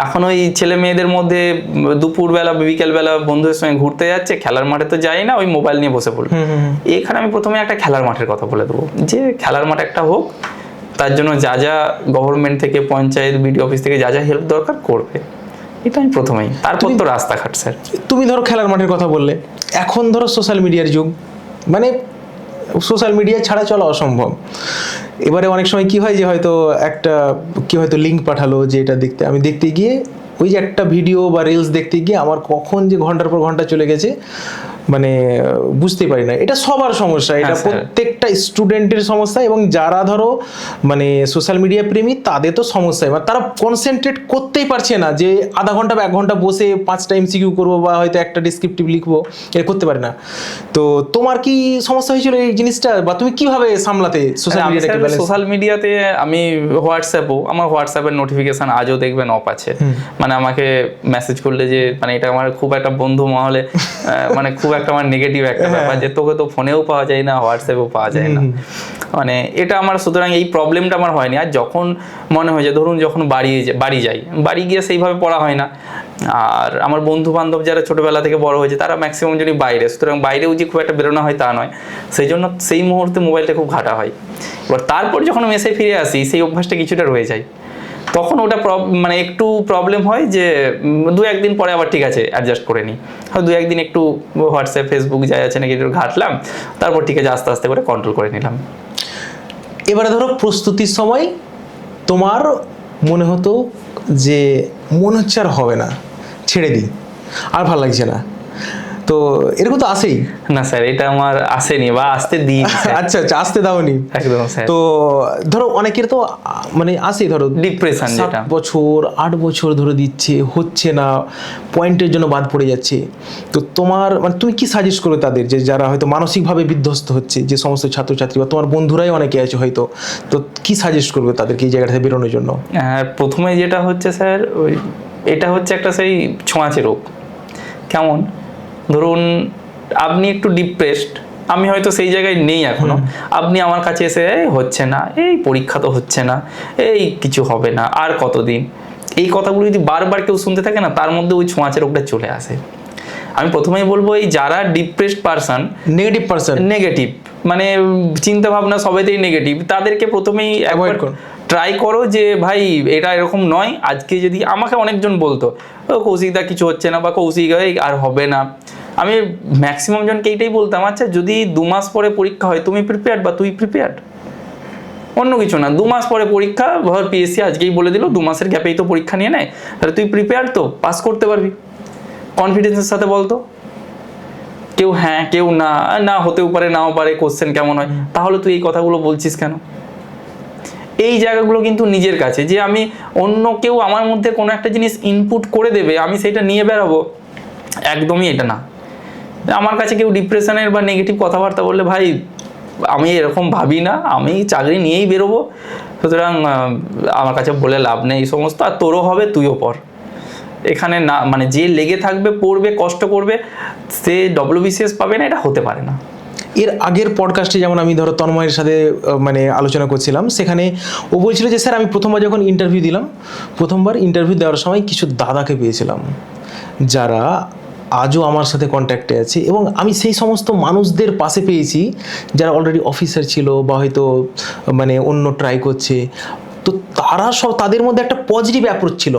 এখন ওই ছেলে মেয়েদের মধ্যে দুপুরবেলা বিকেলবেলা বন্ধুদের সঙ্গে ঘুরতে যাচ্ছে, খেলার মাঠে তো যাই না, ওই মোবাইল নিয়ে বসে পড়লো। এখানে আমি প্রথমে একটা খেলার মাঠের কথা বলে দেবো, যে খেলার মাঠ একটা হোক, তার জন্য যা যা গভর্নমেন্ট থেকে, পঞ্চায়েত, বিডিও অফিস থেকে যা যা হেল্প দরকার করবে, এটা আমি প্রথমেই। তারপর তো রাস্তাঘাট স্যার। তুমি ধরো খেলার মাঠের কথা বললে, এখন ধরো সোশ্যাল মিডিয়ার যুগ, মানে সোশ্যাল মিডিয়া ছাড়া চলা অসম্ভব। এবারে অনেক সময় কি হয় যে হয়তো একটা কেউ হয়তো লিঙ্ক পাঠালো যে এটা দেখতে, আমি দেখতে গিয়ে ওই যে একটা ভিডিও বা রিলস দেখতে গিয়ে আমার কখন যে ঘন্টার পর ঘন্টা চলে গেছে মানে বুঝতেই পারি না। এটা সবার সমস্যা, এটা প্রত্যেকটা স্টুডেন্টের সমস্যা, এবং যারা ধরো মানে সোশ্যাল মিডিয়া প্রেমী তাদের তো সমস্যা। এবার তারা কনসেন্ট্রেট করতেই পারছে না যে আধা ঘন্টা বা 1 ঘন্টা বসে 5টা MCQ করবো বা হয়তো একটা ডিসক্রিপটিভ লিখবো, এটা করতে পারে না। তো তোমার কি সমস্যা হয়েছিল এই জিনিসটা, বা তুমি কিভাবে সামলাতে সোশ্যাল মিডিয়াটাকে ব্যালেন্স? সোশ্যাল মিডিয়াতে আমি আমার হোয়াটসঅ্যাপের নোটিফিকেশন আজও দেখবেন অফ আছে। মানে আমাকে মেসেজ করলে যে মানে এটা আমার খুব একটা বন্ধু মহলে মানে খুব একটা আমার নেগেটিভ একটা ব্যাপার, যে তোকে তো ফোনেও পাওয়া যায় না, হোয়াটসঅ্যাপেও পাওয়া যায় না, মানে এটা আমার, সুতরাং এই প্রবলেমটা আমার হয়নি। আর যখন মনে হয় যে ধরুন যখন বাড়ি যাই, বাড়ি গিয়ে সেইভাবে পড়া হয় না। আর আমার বন্ধু বান্ধব যারা ছোটবেলা থেকে বড় হয়েছে তারা ম্যাক্সিমাম যদি বাইরে, সুতরাং বাইরেও যে খুব একটা বেরোনো হয় তা নয়, সেই জন্য সেই মুহূর্তে মোবাইলটা খুব ঘাটা হয়। এবার তারপর যখন মেসে ফিরে আসি, সেই অভ্যাসটা কিছুটা রয়ে যায়, তখন ওটা মানে একটু প্রবলেম হয় যে 2-1 দিন পরে আবার ঠিক আছে অ্যাডজাস্ট করে নিই, 2-1 দিন একটু হোয়াটসঅ্যাপ ফেসবুক যাই আছে নাকি একটু ঘাটলাম, তারপর ঠিক আছে আস্তে আস্তে করে কন্ট্রোল করে নিলাম। এবারে ধরো প্রস্তুতির সময় তোমার মনে হতো যে মনে হচ্ছে আর হবে না, ছেড়ে দিই, আর ভালো লাগছে না, তো এরকম তো আসেই না স্যার, এটা আমার আসেনি বা আসতে দিই। আচ্ছা আচ্ছা, আসতে দাওনি একদম স্যার। তো ধরো অনেকের তো মানে আসে, ধরো ডিপ্রেশন, 7 বছর 8 বছর ধরে দিচ্ছে, হচ্ছে না, পয়েন্টের জন্য বাদ পড়ে যাচ্ছে, তো তোমার মানে তুমি কি সাজেস্ট করো তাদের, যে যারা হয়তো মানসিকভাবে বিধ্বস্ত হচ্ছে, যে সমস্ত ছাত্রছাত্রী বা তোমার বন্ধুরাই অনেকে আছে হয়তো, তো কি সাজেস্ট করবে তাদেরকে এই জায়গা থেকে বেরোনোর জন্য? প্রথমে যেটা হচ্ছে স্যার, ওই এটা হচ্ছে একটা সেই ছোঁয়াচে রোগ। কেমন, ধরুন আপনি একটু ডিপ্রেসড, আমি হয়তো সেই জায়গায় নেই এখনো, আপনি আমার কাছে এসে হচ্ছে না, এই পরীক্ষা তো হচ্ছে না, এই কিছু হবে না, আর কতদিন, এই কথাগুলো যদি বারবার কেউ শুনতে থাকে না, তার মধ্যে ওই ছোঁয়াচে রোগটা চলে আসে। আমি প্রথমেই বলবো, এই যারা ডিপ্রেসড পারসন, নেগেটিভ মানে চিন্তা ভাবনা সবেতেই নেগেটিভ, তাদেরকে প্রথমেই অ্যাভয়েড করো। ট্রাই করো যে ভাই এটা এরকম নয়। আজকে যদি আমাকে অনেকজন বলতো কৌশিকদা কিছু হচ্ছে না, বা কৌশিক আর হবে না, আমি ম্যাক্সিমাম জনকে এইটাই বলতাম, আচ্ছা যদি 2 মাস পরে পরীক্ষা হয়, তুমি প্রিপেয়ার্ড বা তুই প্রিপেয়ার্ড, অন্য কিছু না। 2 মাস পরে পরীক্ষা, ধর পিএসসি আজকেই বলে দিল 2 মাসের গ্যাপেই তো পরীক্ষা নিয়ে নেয়, তাহলে তুই প্রিপেয়ার্ড তো, পাস করতে পারবি কনফিডেন্সের সাথে। বলতো কেউ হ্যাঁ কেউ না, না হতেও পারে নাও পারে, কোশ্চেন কেমন হয়, তাহলে তুই এই কথাগুলো বলছিস কেন? এই জায়গাগুলো কিন্তু নিজের কাছে, যে আমি অন্য কেউ আমার মধ্যে কোনো একটা জিনিস ইনপুট করে দেবে, আমি সেটা নিয়ে বেরাবো, একদমই এটা না। আমার কাছে কেউ ডিপ্রেশনের বা নেগেটিভ কথাবার্তা বললে, ভাই আমি এরকম ভাবি না, আমি চাকরি নিয়েই বেরোবো, সুতরাং আমার কাছে বলে লাভ নেই এই সমস্ত, আর তোরও হবে তুইও পড়, এখানে না, মানে যে লেগে থাকবে, পড়বে, কষ্ট করবে, সে WBCS পাবে না, এটা হতে পারে না। এর আগের পডকাস্টে যেমন আমি ধরো তন্ময়ের সাথে মানে আলোচনা করছিলাম, সেখানে ও বলছিল যে স্যার আমি প্রথমবার যখন ইন্টারভিউ দিলাম, প্রথমবার ইন্টারভিউ দেওয়ার সময় কিছু দাদাকে পেয়েছিলাম যারা আজও আমার সাথে কন্ট্যাক্টে আছে, এবং আমি সেই সমস্ত মানুষদের পাশে পেয়েছি যারা অলরেডি অফিসার ছিল বা হয়তো মানে অন্য ট্রাই করছে। তো তারা সব, তাদের মধ্যে একটা পজিটিভ অ্যাপ্রোচ ছিল।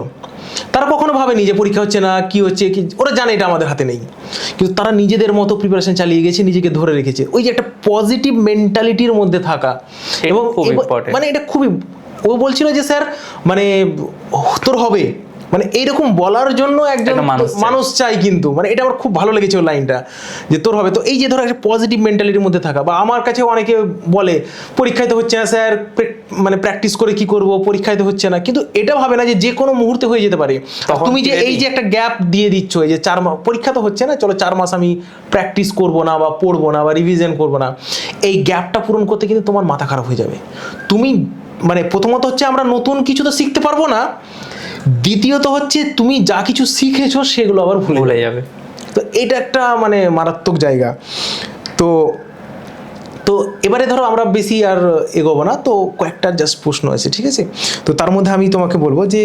তারা কখনো ভাবেনি যে পরীক্ষা হচ্ছে না, কি হচ্ছে কি, ওরা জানে এটা আমাদের হাতে নেই, কিন্তু তারা নিজেদের মতো প্রিপারেশন চালিয়ে গেছে, নিজেকে ধরে রেখেছে। ওই যে একটা পজিটিভ মেন্টালিটির মধ্যে থাকা, এবং মানে এটা খুবই, ও বলছিল যে স্যার মানে তোর হবে, মানে এইরকম বলার জন্য একজন মানুষ চাই, কিন্তু মানে এটা আমার খুব ভালো লেগেছে ওর লাইনটা, যে তোর হবে। তো এই যে ধরো একটা পজিটিভ মেন্টালিটির মধ্যে থাকা, বা আমার কাছে অনেকে বলে পরীক্ষায় তো হচ্ছে না স্যার, মানে প্র্যাকটিস করে কি করব, পরীক্ষায় তো হচ্ছে না, কিন্তু এটা ভাবে না যে যে কোনো মুহূর্তে হয়ে যেতে পারে। তুমি যে এই যে একটা গ্যাপ দিয়ে দিচ্ছ, এই যে 4 মাস পরীক্ষা তো হচ্ছে না, চলো 4 মাস আমি প্র্যাকটিস করবো না বা পড়বো না বা রিভিশন করবো না, এই গ্যাপটা পূরণ করতে কিন্তু তোমার মাথা খারাপ হয়ে যাবে। তুমি মানে প্রথমত হচ্ছে আমরা নতুন কিছু তো শিখতে পারবো না, দ্বিতীয়ত হচ্ছে তুমি যা কিছু শিখেছো সেগুলো আবার ভুলে যাবে। তো এটা একটা মানে মারাত্মক জায়গা। তো তো এবারে ধরো আমরা বেশি আর এগোবো না, তো কয়েকটা জাস্ট প্রশ্ন আছে, ঠিক আছে? তো তার মধ্যে আমি তোমাকে বলবো যে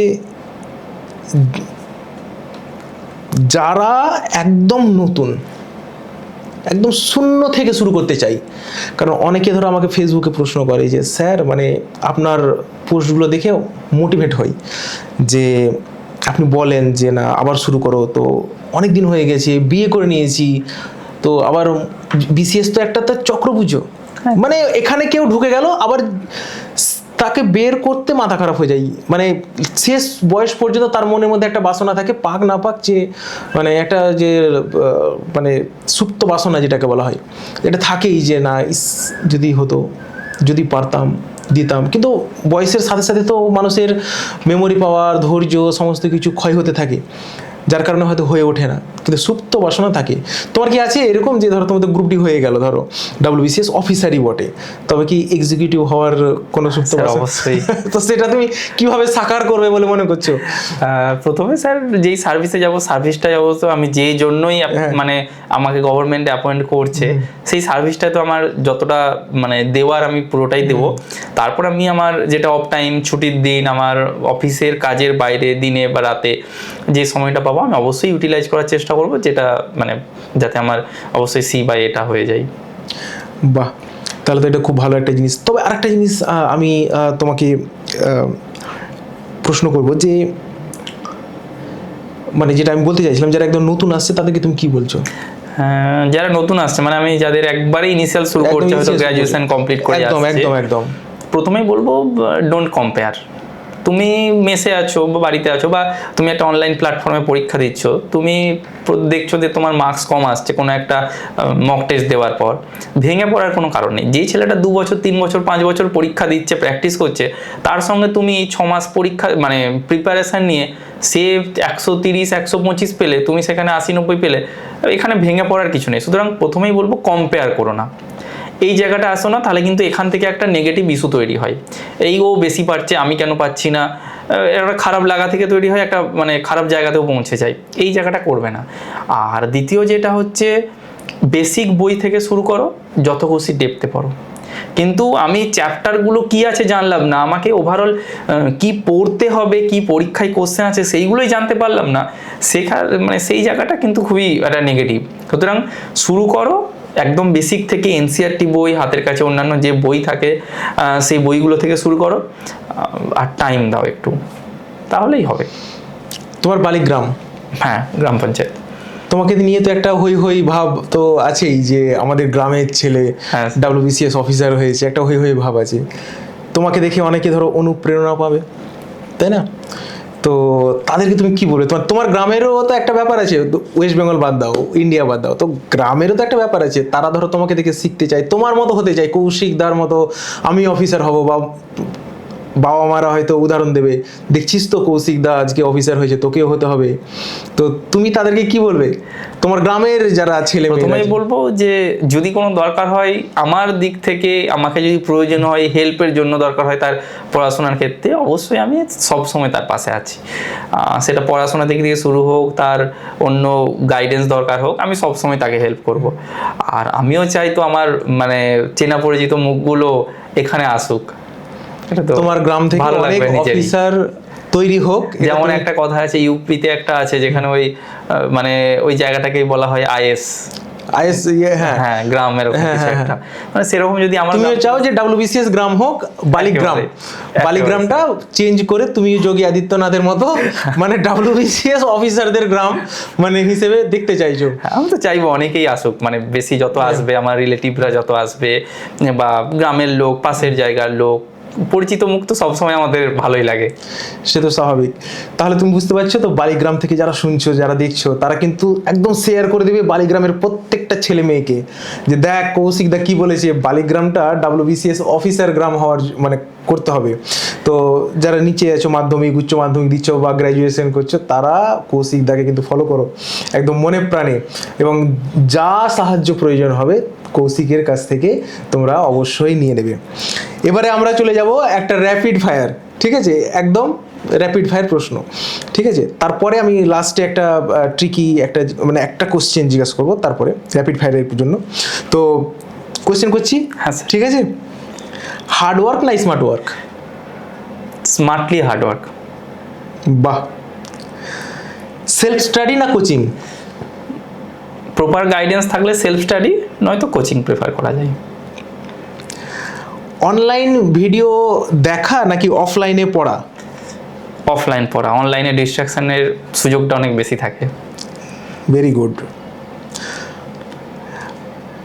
যারা একদম নতুন, একদম শূন্য থেকে শুরু করতে চাই, কারণ অনেকে ধরো আমাকে ফেসবুকে প্রশ্ন করে যে স্যার মানে আপনার পোস্টগুলো দেখে মোটিভেট হই, যে আপনি বলেন যে না আবার শুরু করো, তো অনেক দিন হয়ে গেছে, বিয়ে করে নিয়েছি, তো আবার BCS তো একটা তো চক্রপুজো, মানে এখানে কেউ ঢুকে গেল আবার তাকে বের করতে মাথা খারাপ হয়ে যায়, মানে শেষ বয়স পর্যন্ত তার মনের মধ্যে একটা বাসনা থাকে, পাক না পাক, যে মানে একটা যে মানে সুপ্ত বাসনা যেটাকে বলা হয়, এটা থাকেই যে না যদি হতো, যদি পারতাম দিতাম, কিন্তু বয়সের সাথে সাথে তো মানুষের মেমোরি পাওয়ার, ধৈর্য, সমস্ত কিছু ক্ষয় হতে থাকে, যার কারণে হয়তো হয়ে ওঠে না, কিন্তু সুপ্ত বাসনা থাকে। তোমার কি আছে এরকম যে ধরো তোমাদের গ্রুপ ডি হয়ে গেল, ধরো WBCS অফিসারই বটে, তবে কি এক্সিকিউটিভ হওয়ার কোনো সুপ্ত বাসনা? অবশ্যই। তো সেটা তুমি কিভাবে সাকার করবে বলে মনে করছো? প্রথমে স্যার যেই সার্ভিসে যাব, সার্ভিসটা যাবো তো আমি যে জন্যই মানে আমাকে গভর্নমেন্ট অ্যাপয়েন্ট করছে, সেই সার্ভিসটা তো আমার যতটা মানে দেওয়ার আমি পুরোটাই দেবো। তারপর আমি আমার যেটা অফ টাইম, ছুটির দিন, আমার অফিসের কাজের বাইরে দিনে বা রাতে যে সময়টা পাবো আমি অবশ্যই ইউটিলাইজ করার চেষ্টা করবো, যেটা মানে যাতে আমার অবশ্যই এটা হয়ে যায়। বাহ, তাহলে তো এটা খুব ভালো একটা জিনিস। তবে আরেকটা জিনিস আমি তোমাকে প্রশ্ন করব, যে মানে যেটা আমি বলতে চাইছিলাম, যারা একদম নতুন আসছে তাদেরকে তুমি কি বলছো? যারা নতুন আসছে, মানে আমি যাদের একবারে ইনিশিয়াল শুরু করছে, হয়তো গ্র্যাজুয়েশন কমপ্লিট করে আসছে, একদম প্রথমেই বলবো ডোন্ট কম্পেয়ার। তুমি মেসে আছো বা বাড়িতে আছো, বা তুমি একটা অনলাইন প্ল্যাটফর্মে পরীক্ষা দিচ্ছ, তুমি দেখছো যে তোমার মার্কস কম আসছে কোনো একটা মক টেস্ট দেওয়ার পর, ভেঙে পড়ার কোনো কারণ নেই। যেই ছেলেটা 2 বছর 3 বছর 5 বছর পরীক্ষা দিচ্ছে, প্র্যাকটিস করছে, তার সঙ্গে তুমি এই 6 মাস পরীক্ষা মানে প্রিপারেশান নিয়ে সে 130 125 পেলে, তুমি সেখানে 80-90 পেলে, এখানে ভেঙে পড়ার কিছু নেই। সুতরাং প্রথমেই বলবো কম্পেয়ার করো না, এই জায়গাটা আসো না, তাহলে কিন্তু এখান থেকে একটা নেগেটিভ ইস্যু তৈরি হয়, এই ও বেশি পারছে আমি কেন পাচ্ছি না, একটা খারাপ লাগা থেকে তৈরি হয়, একটা মানে খারাপ জায়গাতেও পৌঁছে যায়, এই জায়গাটা করবে না। আর দ্বিতীয় যেটা হচ্ছে, বেসিক বই থেকে শুরু করো, যত খুশি ডেপথে পড়ো, কিন্তু আমি চ্যাপ্টারগুলো কি আছে জানলাম না, আমাকে ওভারঅল কি পড়তে হবে, কি পরীক্ষায় কোশ্চেন আছে সেইগুলোই জানতে পারলাম না, মানে সেই জায়গাটা কিন্তু খুবই একটা নেগেটিভ। সুতরাং শুরু করো একদম বেসিক থেকে, NCERT বই, হাতের কাছে অন্যান্য যে বই থাকে সেই বইগুলো থেকে শুরু করো, আর টাইম দাও একটু, তাহলেই হবে। তোমার বালিগ্রাম? হ্যাঁ, গ্রাম পঞ্চায়েত। তোমাকে নিয়ে তো একটা হই হই ভাব তো আছেই, যে আমাদের গ্রামের ছেলে WBCS অফিসার হয়েছে, একটা হই হই ভাব আছে। তোমাকে দেখে অনেকে ধরো অনুপ্রেরণা পাবে, তাই না? তো তাদেরকে তুমি কি বলবে? তোমার গ্রামেরও তো একটা ব্যাপার আছে, ওয়েস্ট বেঙ্গল বাদ দাও, ইন্ডিয়া বাদ দাও, তো গ্রামেরও তো একটা ব্যাপার আছে, তারা ধরো তোমাকে দেখে শিখতে চায়, তোমার মতো হতে চায়, কৌশিকদার মতো আমি অফিসার হব, বা বাবা মারা হয়তো উদাহরণ দেবে, দেখছিস তো কৌশিক দা আজকে অফিসার হয়েছে, তোকেও হতে হবে। তো তুমি তাদেরকে কি বলবে, তোমার গ্রামের যারা ছেলে প্রথমেই বলবো যে যদি কোনো দরকার হয় আমার দিক থেকে, আমাকে যদি প্রয়োজন হয় হেল্পের জন্য দরকার হয় তার পড়াশোনার ক্ষেত্রে, অবশ্যই আমি সব সময় তার পাশে আছি। সেটা পড়াশোনা দিক থেকে শুরু হোক, তার অন্য গাইডেন্স দরকার হোক, আমি সব সময় তাকে হেল্প করব। আর আমিও চাই তো আমার মানে চেনা পরিচিত মুখগুলো এখানে আসুক। এটা তো তোমার গ্রাম থেকে ভালো অনেক লাগবে নিজেরই। অফিসার তৈরি হোক। যেমন একটা কথা আছে ইউপিতে একটা আছে যেখানে ওই মানে ওই জায়গাটাকেই বলা হয় আইএস আইএস, হ্যাঁ হ্যাঁ গ্রাম এরকম কিছু একটা, মানে সেরকম যদি আমার তুমিও চাও যে WBCS গ্রাম হোক বালিগ্রাম, একেবারে। বালিগ্রামটা চেঞ্জ করে তুমি যোগী আদিত্যনাথের মতো মানে WBCS অফিসারদের গ্রাম মানে হিসেবে দেখতে চাইছো। আমি তো চাইবো অনেকেই আসুক, মানে বেশি যত আসবে, আমার রিলেটিভরা যত আসবে, বা গ্রামের লোক, পাশের জায়গার লোক, পরিচিত মুখ তো সবসময় আমাদের ভালোই লাগে। সে তো স্বাভাবিক। তাহলে তুমি বুঝতে পারছো তো, বালিগ্রাম থেকে যারা শুনছো, যারা দেখছো, তারা কিন্তু একদম শেয়ার করে দেবে বালিগ্রামের প্রত্যেকটা ছেলে মেয়েকে, যে দেখ কৌশিক দা কি বলেছে, বালিগ্রামটা WBCS অফিসার গ্রাম হওয়ার মানে করতে হবে। তো যারা নিচে আছো, মাধ্যমিক উচ্চ মাধ্যমিক দিচ্ছ বা গ্র্যাজুয়েশন করছো, তারা কৌশিক দাকে কিন্তু ফলো করো একদম মনে প্রাণে, এবং যা সাহায্য প্রয়োজন হবে কৌশিকের কাছ থেকে তোমরা অবশ্যই নিয়ে নেবে। এবারে আমরা চলে যাব একটা র্যাপিড ফায়ার, ঠিক আছে, একদম র্যাপিড ফায়ার প্রশ্ন, ঠিক আছে। তারপরে আমি লাস্টে একটা ট্রিকি একটা মানে একটা কোশ্চেন জিজ্ঞাসা করবো, তারপরে র্যাপিড ফায়ারের জন্য। তো কোশ্চেন করছি, হ্যাঁ স্যার। ঠিক আছে। হার্ড ওয়ার্ক না smart work? Smartly hard work. বাহ। সেলফ স্টাডি না কোচিং? প্রপার গাইডেন্স থাকলে সেলফ স্টাডি, নয়তো কোচিং প্রেফার করা যায়। অনলাইন ভিডিও দেখা নাকি অফলাইনে পড়া? অফলাইন পড়া, অনলাইনে ডিস্ট্রাকশনের সুযোগটা অনেক বেশি থাকে। Very good.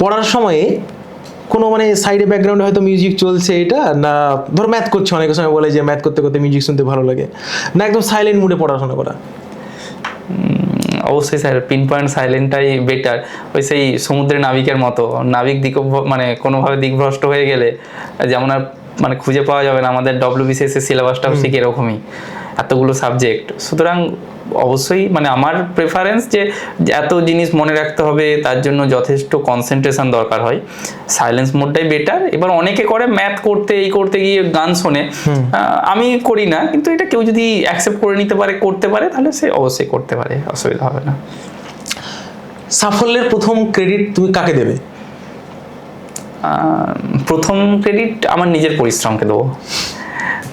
পড়ার সময়ে কোনো মানে সাইডে ব্যাকগ্রাউন্ডে হয়তো মিউজিক চলছে, এটা না ধরো ম্যাথ করছে, অনেক সময় বলে যে ম্যাথ করতে করতে মিউজিক শুনতে ভালো লাগে, না একদম সাইলেন্ট মুডে পড়াশোনা করা? অবশ্যই স্যার, পিন পয়েন্ট সাইলেন্টটাই বেটার। ওই সেই সমুদ্রের নাবিকের মতো, নাবিক মানে কোনোভাবে দিকভ্রষ্ট হয়ে গেলে যেমন আর মানে খুঁজে পাওয়া যাবে না। আমাদের WBCS এর সিলেবাসটাও ঠিক এরকমই, এতগুলো সাবজেক্ট। সুতরাং অবশ্যই মানে আমার প্রেফারেন্স যে এত জিনিস মনে রাখতে হবে, তার জন্য যথেষ্ট কনসেন্ট্রেশন দরকার হয়, সাইলেন্স মোডটাই বেটার। এবার অনেকে করে ম্যাথ করতে এই করতে গিয়ে গান শোনে, আমি করি না, কিন্তু এটা কেউ যদি অ্যাকসেপ্ট করে নিতে পারে, করতে পারে, তাহলে সে অবশ্যই করতে পারে, অসুবিধা হবে না। সাফল্যের প্রথম ক্রেডিট তুমি কাকে দেবে? প্রথম ক্রেডিট আমার নিজের পরিশ্রমকে দেবো,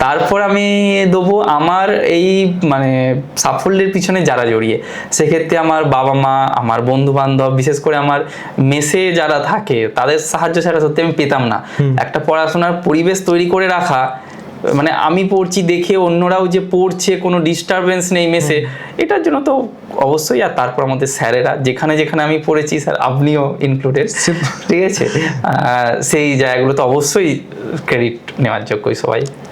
তারপর আমি দেবো আমার এই মানে সাফল্যের পিছনে যারা জড়িয়ে, সেক্ষেত্রে আমার বাবা মা, আমার বন্ধু বান্ধব, বিশেষ করে আমার মেসে যারা থাকে, তাদের সাহায্য ছাড়া সত্যি আমি পেতাম না। একটা পড়াশোনার পরিবেশ তৈরি করে রাখা, মানে আমি পড়ছি দেখে অন্যরাও যে পড়ছে, কোনো ডিস্টারবেন্স নেই মেসে, এটার জন্য তো অবশ্যই। আর তারপর আমাদের স্যারেরা, যেখানে যেখানে আমি পড়েছি, স্যার আপনিও ইনক্লুডেড, ঠিক আছে, সেই জায়গাগুলো তো অবশ্যই ক্রেডিট নেওয়ার যোগ্যই সবাই।